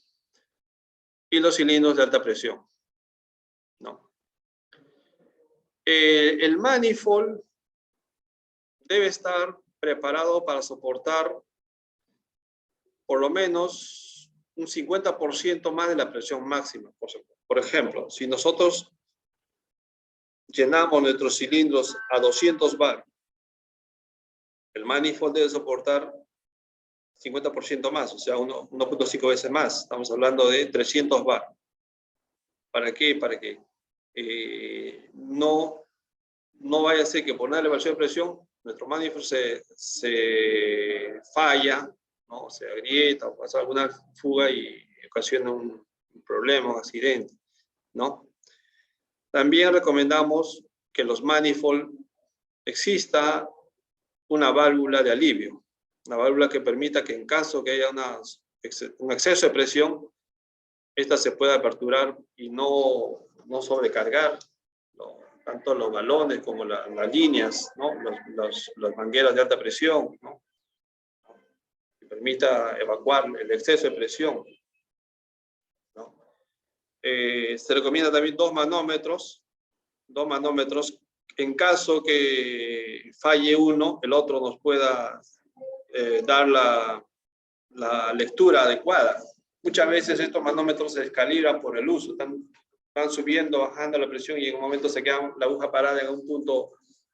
y los cilindros de alta presión, ¿no? El manifold debe estar preparado para soportar por lo menos un 50% más de la presión máxima. Por ejemplo, si nosotros llenamos nuestros cilindros a 200 bar, el manifold debe soportar 50% más, o sea, 1.5 veces más. Estamos hablando de 300 bar. ¿Para qué? Para que no vaya a ser que por una elevación de presión nuestro manifold se falla, ¿no?, se agrieta o pasa alguna fuga y ocasiona un problema, un accidente, ¿no? También recomendamos que los manifold exista una válvula de alivio, una válvula que permita que en caso que haya un exceso de presión, esta se pueda aperturar y no sobrecargar, ¿no?, tanto los balones como las líneas, ¿no?, las mangueras de alta presión, ¿no?, que permita evacuar el exceso de presión, ¿no? Se recomienda también dos manómetros. En caso que falle uno, el otro nos pueda dar la lectura adecuada. Muchas veces estos manómetros se descalibran por el uso, están subiendo, bajando la presión y en un momento se queda la aguja parada en un punto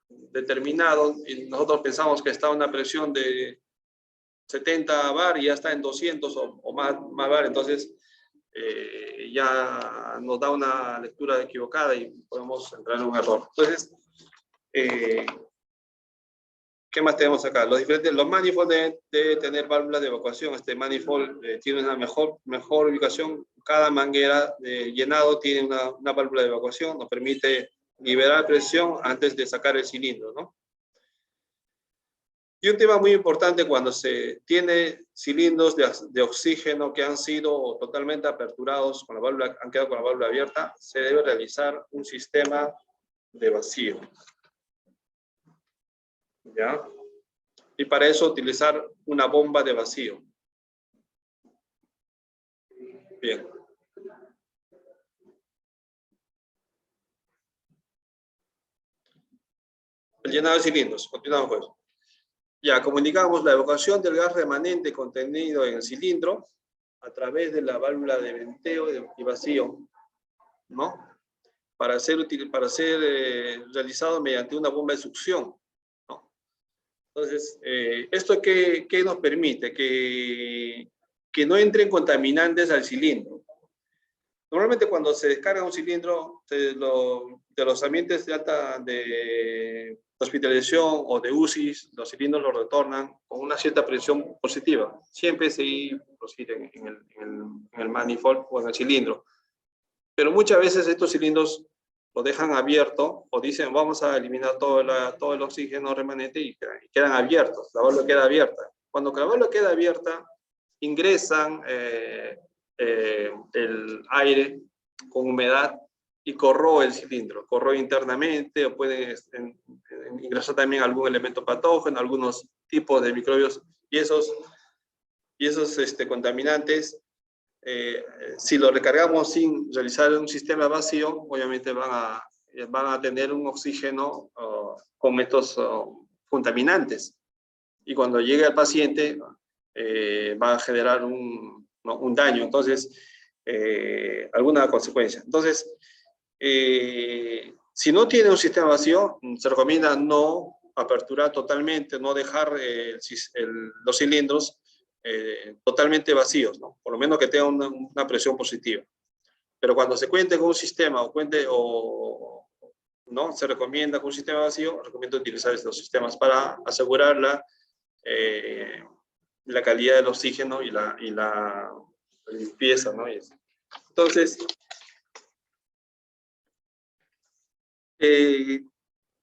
determinado y nosotros pensamos que está a una presión de 70 bar y ya está en 200 o más bar, entonces ya nos da una lectura equivocada y podemos entrar en un error. Entonces, ¿qué más tenemos acá? Los manifold deben tener válvulas de evacuación. Este manifold tiene una mejor ubicación. Cada manguera de llenado tiene una válvula de evacuación. Nos permite liberar presión antes de sacar el cilindro, ¿no? Y un tema muy importante cuando se tiene cilindros de oxígeno que han sido totalmente aperturados, han quedado con la válvula abierta, se debe realizar un sistema de vacío. ¿Ya? Y para eso utilizar una bomba de vacío. Bien. El llenado de cilindros. Continuamos pues. Ya, como indicamos, la evacuación del gas remanente contenido en el cilindro a través de la válvula de venteo y vacío, ¿no? Para ser realizado mediante una bomba de succión, ¿no? Entonces, ¿esto qué nos permite? Que no entren contaminantes al cilindro, Normalmente cuando se descarga un cilindro de los ambientes de hospitalización o de UCI, los cilindros los retornan con una cierta presión positiva. Siempre se procede en el manifold o en el cilindro. Pero muchas veces estos cilindros lo dejan abierto o dicen vamos a eliminar todo el oxígeno remanente y quedan abiertos, la válvula queda abierta. Cuando la válvula queda abierta, ingresan el aire con humedad y corroe el cilindro, corroe internamente o puede ingresar también algún elemento patógeno, algunos tipos de microbios y esos contaminantes. Si lo recargamos sin realizar un sistema vacío, obviamente van a tener un oxígeno con estos contaminantes. Y cuando llegue al paciente, va a generar un daño. Entonces, alguna consecuencia. Entonces, si no tiene un sistema vacío, se recomienda no aperturar totalmente, no dejar los cilindros totalmente vacíos, ¿no? Por lo menos que tenga una presión positiva. Pero cuando se cuente con un sistema no se recomienda con un sistema vacío, recomiendo utilizar estos sistemas para asegurar la calidad del oxígeno y la limpieza, ¿no? Entonces, ¿qué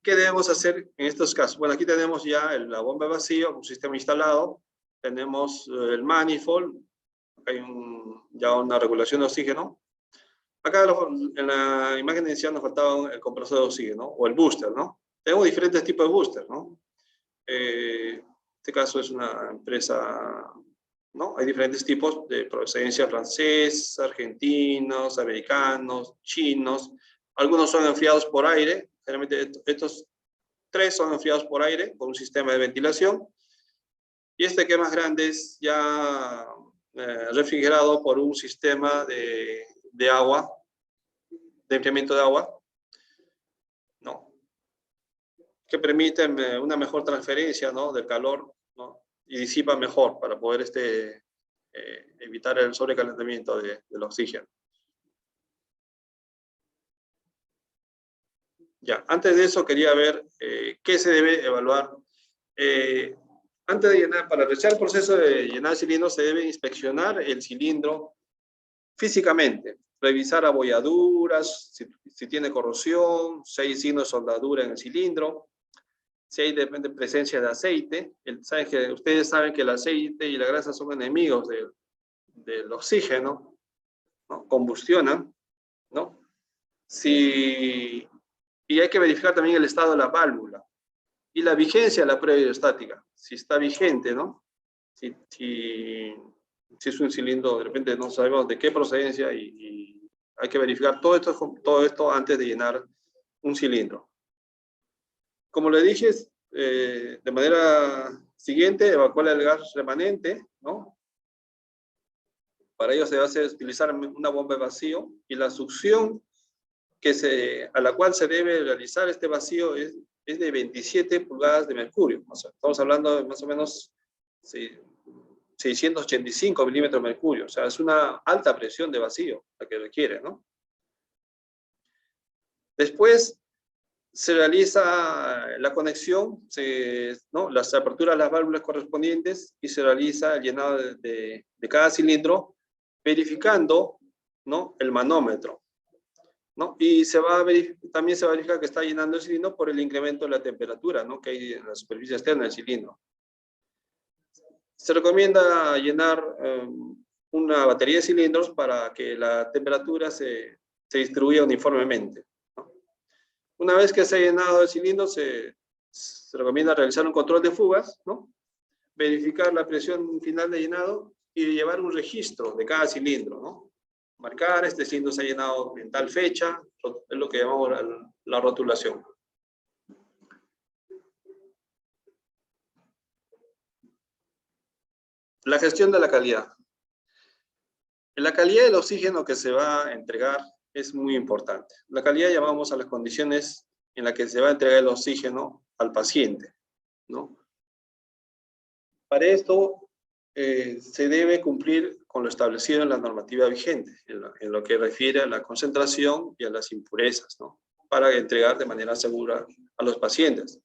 debemos hacer en estos casos? Bueno, aquí tenemos ya la bomba de vacío, un sistema instalado. Tenemos el manifold, acá hay ya una regulación de oxígeno. Acá en la imagen inicial nos faltaba el compresor de oxígeno, o el booster, ¿no? Tenemos diferentes tipos de booster, ¿no? En este caso es una empresa, ¿no? Hay diferentes tipos de procedencia francés, argentinos, americanos, chinos. Algunos son enfriados por aire, generalmente estos 3 son enfriados por aire, con un sistema de ventilación. Y este que es más grande es ya refrigerado por un sistema de agua, de enfriamiento de agua, ¿no? Que permite una mejor transferencia, ¿no? Del calor, ¿no? Y disipa mejor para poder evitar el sobrecalentamiento del oxígeno. Ya, antes de eso quería ver qué se debe evaluar. Antes de llenar, para realizar el proceso de llenar el cilindro, se debe inspeccionar el cilindro físicamente, revisar abolladuras, si tiene corrosión, si hay signos de soldadura en el cilindro, si hay de repente presencia de aceite. Ustedes saben que el aceite y la grasa son enemigos del oxígeno, ¿no? Combustionan, ¿no? Y hay que verificar también el estado de la válvula y la vigencia de la prueba hidrostática, si está vigente, ¿no? Si es un cilindro, de repente no sabemos de qué procedencia y hay que verificar todo esto antes de llenar un cilindro. Como le dije, de manera siguiente, evacuar el gas remanente, ¿no? Para ello se va a utilizar una bomba de vacío y la succión a la cual se debe realizar este vacío es de 27 pulgadas de mercurio. O sea, estamos hablando de más o menos 685 milímetros de mercurio. O sea, es una alta presión de vacío la que requiere, ¿no? Después se realiza la conexión, ¿no? Las aperturas de las válvulas correspondientes y se realiza el llenado de cada cilindro verificando, ¿no? El manómetro, ¿no? Y también se verifica que está llenando el cilindro por el incremento de la temperatura, ¿no? Que hay en la superficie externa del cilindro. Se recomienda llenar una batería de cilindros para que la temperatura se distribuya uniformemente, ¿no? Una vez que se ha llenado el cilindro, se recomienda realizar un control de fugas, ¿no? Verificar la presión final de llenado y llevar un registro de cada cilindro, ¿no? Marcar, este cilindro se ha llenado en tal fecha, es lo que llamamos la rotulación. La gestión de la calidad. La calidad del oxígeno que se va a entregar es muy importante. La calidad llamamos a las condiciones en las que se va a entregar el oxígeno al paciente, ¿no? Para esto se debe cumplir con lo establecido en la normativa vigente, en lo que refiere a la concentración y a las impurezas, ¿no? Para entregar de manera segura a los pacientes.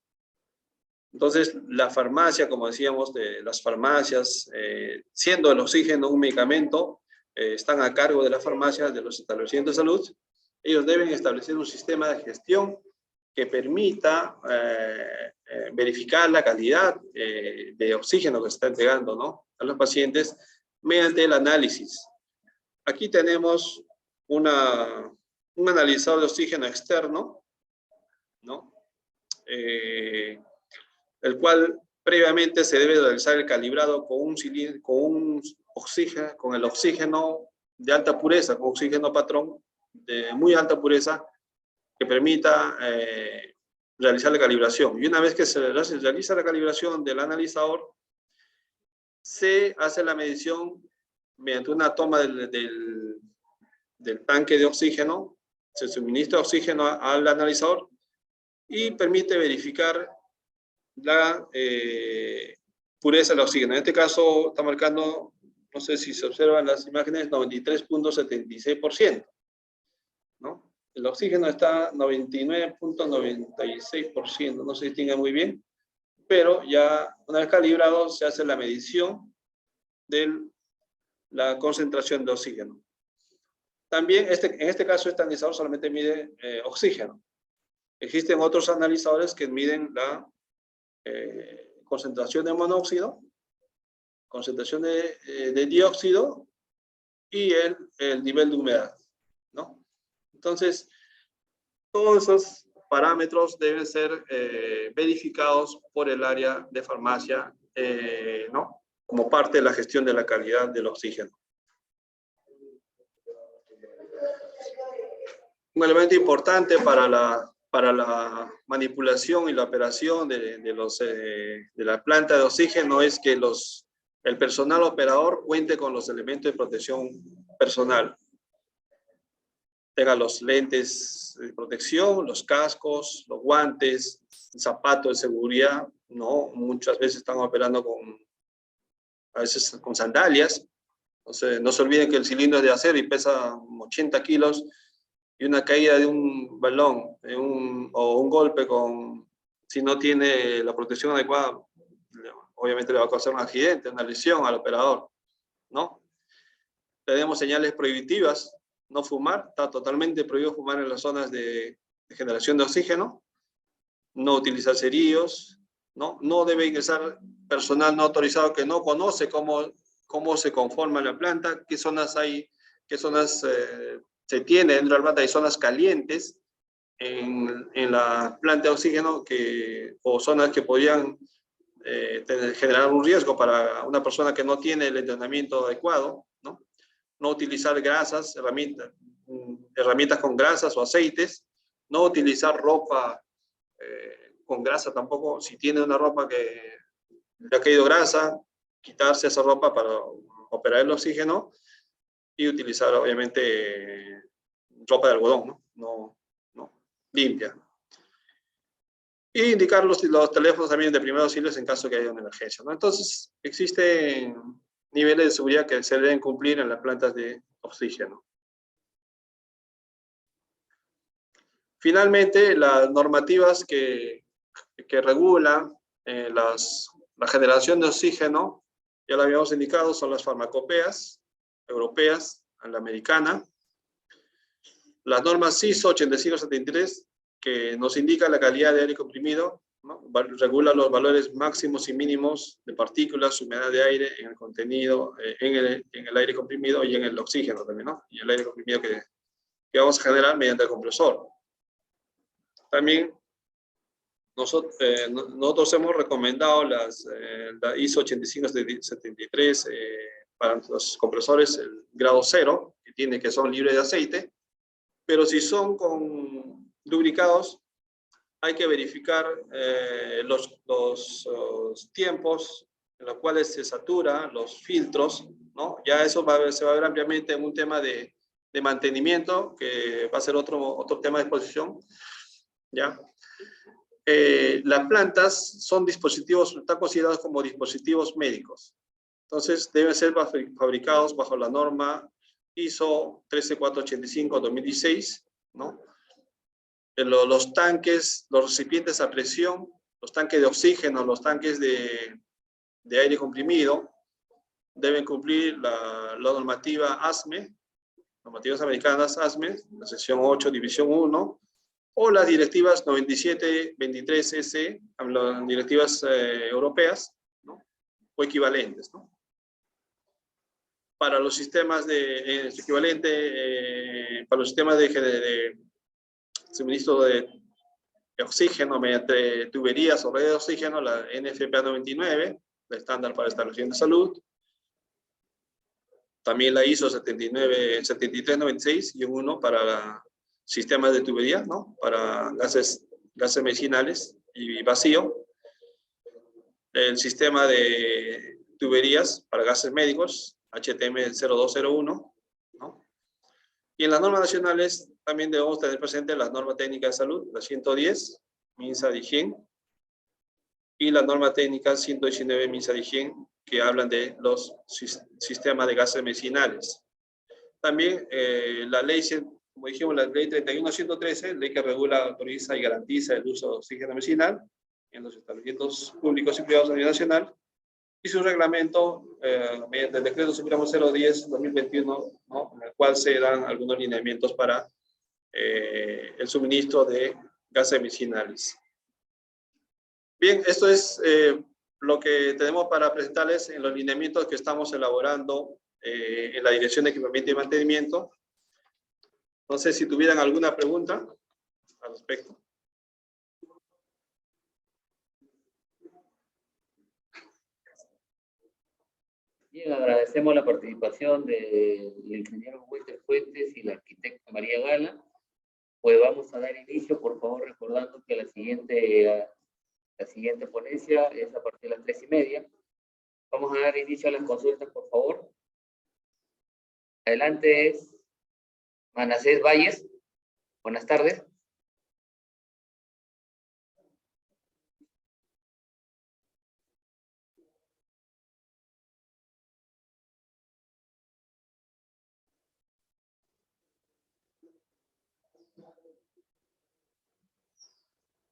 Entonces, la farmacia, como decíamos, las farmacias, siendo el oxígeno un medicamento, están a cargo de la farmacia, de los establecimientos de salud. Ellos deben establecer un sistema de gestión que permita verificar la calidad de oxígeno que se está entregando, ¿no?, a los pacientes mediante el análisis. Aquí tenemos un analizador de oxígeno externo, ¿no?, el cual previamente se debe realizar el calibrado con el oxígeno de alta pureza, con oxígeno patrón de muy alta pureza, que permita realizar la calibración. Y una vez que se realiza la calibración del analizador, se hace la medición mediante una toma del tanque de oxígeno, se suministra oxígeno al analizador y permite verificar la pureza del oxígeno. En este caso está marcando, no sé si se observan las imágenes, 93.76%, ¿no? El oxígeno está 99.96%, no se distingue muy bien, pero ya una vez calibrado se hace la medición de la concentración de oxígeno. También en este caso este analizador solamente mide oxígeno. Existen otros analizadores que miden la concentración de monóxido, concentración de dióxido y el nivel de humedad, ¿no? Entonces, todos esos parámetros deben ser verificados por el área de farmacia, ¿no?, como parte de la gestión de la calidad del oxígeno. Un elemento importante para la manipulación y la operación de la planta de oxígeno es que el personal operador cuente con los elementos de protección personal. Tenga los lentes de protección, los cascos, los guantes, zapatos de seguridad, ¿no? Muchas veces están operando a veces con sandalias. Entonces, no se olviden que el cilindro es de acero y pesa 80 kilos, y una caída de un balón o un golpe si no tiene la protección adecuada, obviamente le va a causar un accidente, una lesión al operador, ¿no? Tenemos señales prohibitivas. No fumar, está totalmente prohibido fumar en las zonas de generación de oxígeno. No utilizar cerillos, ¿no? No debe ingresar personal no autorizado que no conoce cómo se conforma la planta, qué zonas hay, qué zonas se tiene dentro de la planta. Hay zonas calientes en la planta de oxígeno o zonas que podrían generar un riesgo para una persona que no tiene el entrenamiento adecuado, ¿no? No utilizar grasas, herramientas con grasas o aceites. No utilizar ropa con grasa tampoco. Si tiene una ropa que le ha caído grasa, quitarse esa ropa para operar el oxígeno y utilizar obviamente ropa de algodón, ¿no? Limpia. Y indicar los teléfonos también de primeros auxilios en caso que haya una emergencia, ¿no? Entonces, existen niveles de seguridad que se deben cumplir en las plantas de oxígeno. Finalmente, las normativas que regulan la generación de oxígeno, ya lo habíamos indicado, son las farmacopeas europeas, la americana, las normas ISO 8573, que nos indica la calidad de aire comprimido, ¿no? Regula los valores máximos y mínimos de partículas, humedad de aire en el contenido, en el aire comprimido y en el oxígeno también, ¿no? Y el aire comprimido que vamos a generar mediante el compresor. También nosotros hemos recomendado la ISO 8573 para los compresores, el grado 0, que son libres de aceite, pero si son con lubricados, hay que verificar los tiempos en los cuales se saturan los filtros, ¿no? Ya eso se va a ver ampliamente en un tema de mantenimiento, que va a ser otro tema de exposición, ¿ya? Las plantas son dispositivos, están considerados como dispositivos médicos. Entonces, deben ser fabricados bajo la norma ISO 13485-2016, ¿no? Los tanques, los recipientes a presión, los tanques de oxígeno, los tanques de aire comprimido, deben cumplir la normativa ASME, normativas americanas ASME, la sección 8, división 1, o las directivas 97-23-S, las directivas europeas, ¿no? O equivalentes, ¿no? Para los sistemas de para los sistemas de suministro de oxígeno mediante tuberías o redes de oxígeno, la NFPA 99, el estándar para establecimiento de salud. También la ISO 7396 y 1 para sistemas de tubería, ¿no? Para gases medicinales y vacío. El sistema de tuberías para gases médicos, HTM 0201, ¿no? Y en las normas nacionales también debemos tener presente las normas técnicas de salud, la 110, MINSA de higiene, y la norma técnica 119, MINSA de higiene, que hablan de los sistemas de gases medicinales. También la ley, como dijimos, la ley 31113, ley que regula, autoriza y garantiza el uso de oxígeno medicinal en los establecimientos públicos y privados a nivel nacional, y su reglamento, mediante el decreto supremo 010-2021, ¿no? En el cual se dan algunos lineamientos para el suministro de gases medicinales. Bien, esto es lo que tenemos para presentarles en los lineamientos que estamos elaborando en la Dirección de Equipamiento y Mantenimiento. No sé si tuvieran alguna pregunta al respecto. Bien, agradecemos la participación del ingeniero Walter Fuentes y la arquitecta María Gala. Pues vamos a dar inicio, por favor, recordando que la siguiente ponencia es a partir de las 3:30. Vamos a dar inicio a las consultas, por favor. Adelante es Manasés Valles. Buenas tardes.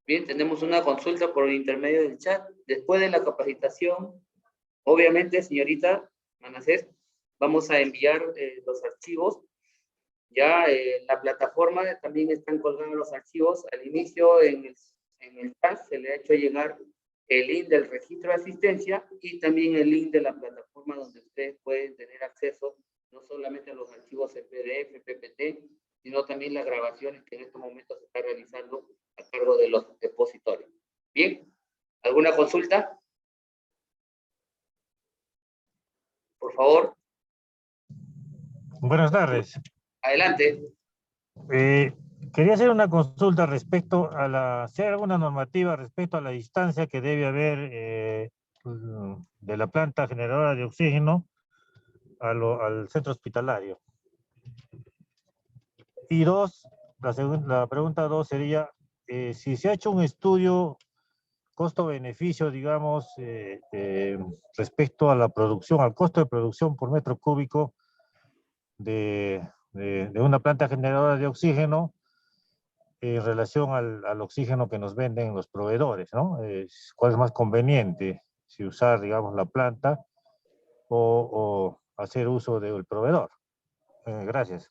Bien, tenemos una consulta por el intermedio del chat. Después de la capacitación, obviamente, señorita Manasés, vamos a enviar los archivos. Ya en la plataforma también están colgados los archivos. Al inicio, en el chat, se le ha hecho llegar el link del registro de asistencia y también el link de la plataforma donde ustedes pueden tener acceso no solamente a los archivos en PDF, PPT, sino también las grabaciones que en estos momentos se están realizando a cargo de los depositorios. Bien, ¿alguna consulta? Por favor. Buenas tardes. Adelante. Quería hacer una consulta respecto a si hay alguna normativa respecto a la distancia que debe haber de la planta generadora de oxígeno al centro hospitalario. Y la pregunta 2 sería, si se ha hecho un estudio costo-beneficio, digamos, respecto a la producción, al costo de producción por metro cúbico de una planta generadora de oxígeno en relación al oxígeno que nos venden los proveedores, ¿no? ¿Cuál es más conveniente? Si usar, digamos, la planta o hacer uso del proveedor. Gracias.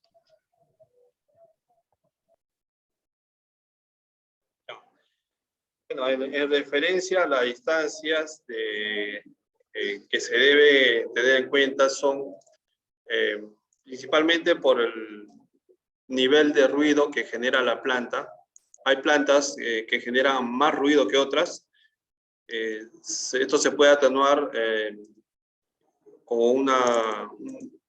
Bueno, en referencia a las distancias que se debe tener en cuenta son principalmente por el nivel de ruido que genera la planta. Hay plantas que generan más ruido que otras. Esto se puede atenuar con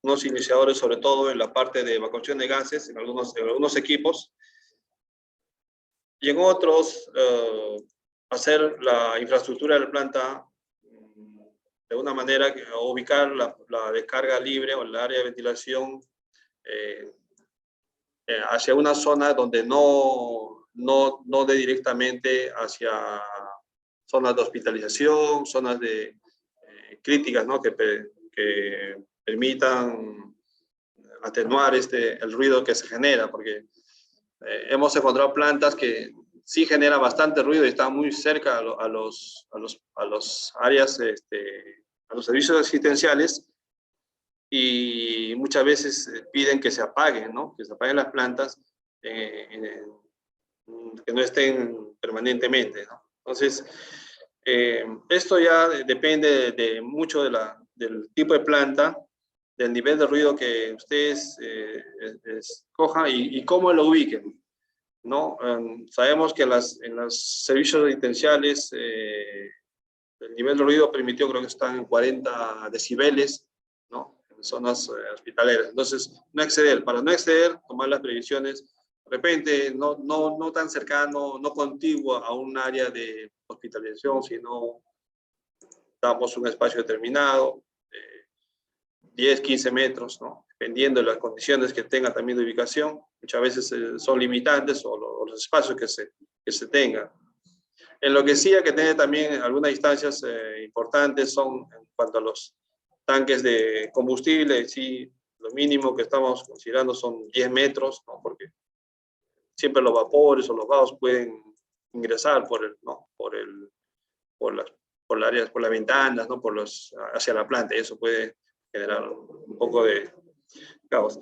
unos iniciadores, sobre todo en la parte de evacuación de gases, en algunos equipos. Y en otros, hacer la infraestructura de la planta de una manera que ubicar la descarga libre o el área de ventilación hacia una zona donde no dé directamente hacia zonas de hospitalización, zonas críticas, ¿no? que que permitan atenuar el ruido que se genera, porque hemos encontrado plantas que sí generan bastante ruido y están muy cerca a los áreas, a los servicios asistenciales, y muchas veces piden que se apaguen, ¿no? Que se apaguen las plantas, que no estén permanentemente, ¿no? Entonces, esto ya depende mucho del tipo de planta, del nivel de ruido que ustedes escojan y cómo lo ubiquen, ¿no? Sabemos que en los servicios asistenciales el nivel de ruido permitido creo que están en 40 decibeles, ¿no? En zonas hospitaleras. Entonces, para no exceder, tomar las previsiones. De repente, no tan cercano, no contiguo a un área de hospitalización, sino damos un espacio determinado, 10, 15 metros, ¿no? Dependiendo de las condiciones que tenga también de ubicación. Muchas veces son limitantes o los espacios que se tengan. En lo que sí hay que tener también algunas distancias importantes son en cuanto a los tanques de combustible. Sí, lo mínimo que estamos considerando son 10 metros, ¿no? Porque siempre los vapores o los gases pueden ingresar por las ventanas, ¿no? Hacia la planta, y eso puede generar un poco de caos.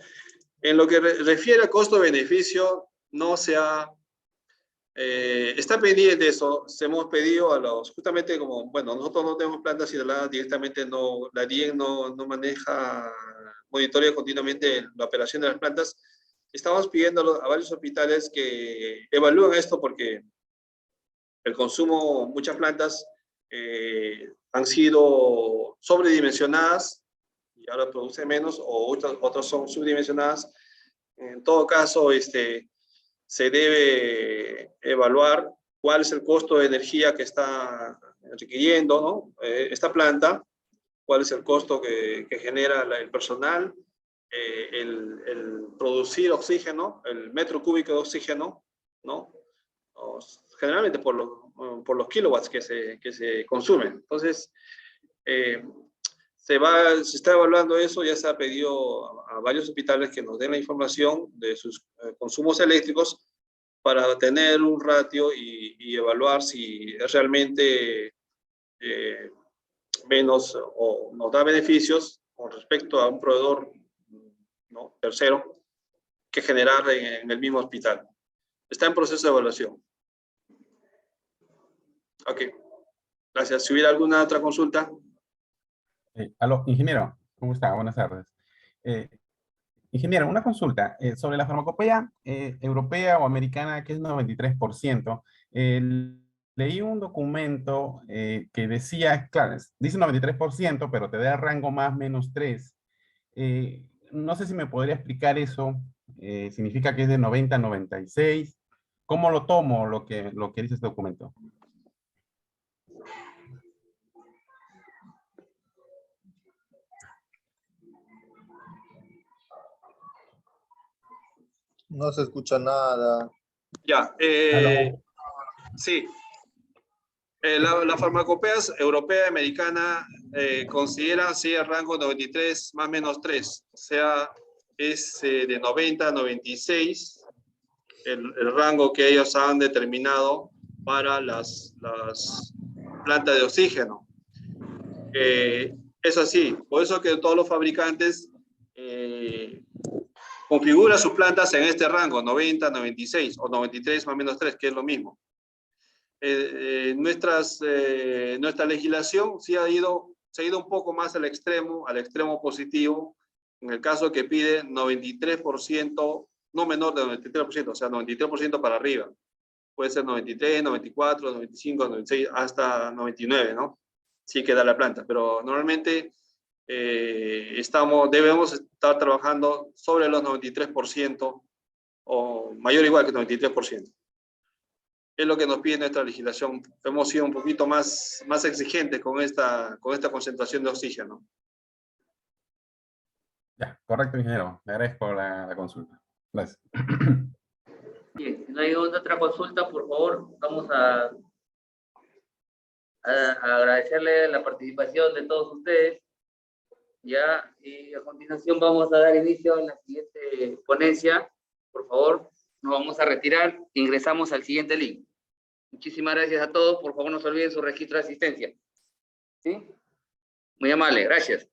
En lo que refiere al costo-beneficio, no se ha... está pendiente eso. Se hemos pedido justamente como, bueno, nosotros no tenemos plantas hidroladas directamente, la DIEN no maneja, monitorea continuamente la operación de las plantas. Estamos pidiendo a varios hospitales que evalúen esto, porque el consumo, muchas plantas han sido sobredimensionadas y ahora producen menos, o otras son subdimensionadas. En todo caso, se debe evaluar cuál es el costo de energía que está requiriendo, ¿no? Esta planta, cuál es el costo que genera el personal, el producir oxígeno, el metro cúbico de oxígeno, ¿no? Generalmente por los kilowatts que se consumen. Entonces, se está evaluando eso. Ya se ha pedido a varios hospitales que nos den la información de sus consumos eléctricos para tener un ratio y evaluar si es realmente menos o nos da beneficios con respecto a un proveedor, ¿no? Tercero, que generar en el mismo hospital. Está en proceso de evaluación. Ok, gracias. Si hubiera alguna otra consulta. Aló, ingeniero, ¿cómo está? Buenas tardes. Ingeniero, una consulta sobre la farmacopea europea o americana, que es 93%. Leí un documento que decía, claro, dice 93%, pero te da rango más menos 3. No sé si me podría explicar eso. ¿Significa que es de 90 a 96? ¿Cómo lo tomo lo que dice este documento? No se escucha nada. Ya, sí. La farmacopea europea y americana considera sí, el rango 93 más menos 3. O sea, es de 90 a 96 el rango que ellos han determinado para las plantas de oxígeno. Es así. Por eso que todos los fabricantes configura sus plantas en este rango, 90, 96 o 93 más menos 3, que es lo mismo. Nuestra legislación sí se ha ido un poco más al extremo positivo, en el caso que pide 93%, no menor de 93%, o sea, 93% para arriba. Puede ser 93, 94, 95, 96, hasta 99, ¿no? Sí que da la planta, pero normalmente debemos estar trabajando sobre los 93% o mayor o igual que 93%. Es lo que nos pide nuestra legislación. Hemos sido un poquito más exigentes con esta concentración de oxígeno. Ya, correcto, ingeniero. Le agradezco la consulta. Gracias. Bien, si no hay otra consulta, por favor, vamos a agradecerle la participación de todos ustedes. Ya, y a continuación vamos a dar inicio a la siguiente ponencia. Por favor, nos vamos a retirar. Ingresamos al siguiente link. Muchísimas gracias a todos. Por favor, no se olviden su registro de asistencia. ¿Sí? Muy amable, gracias.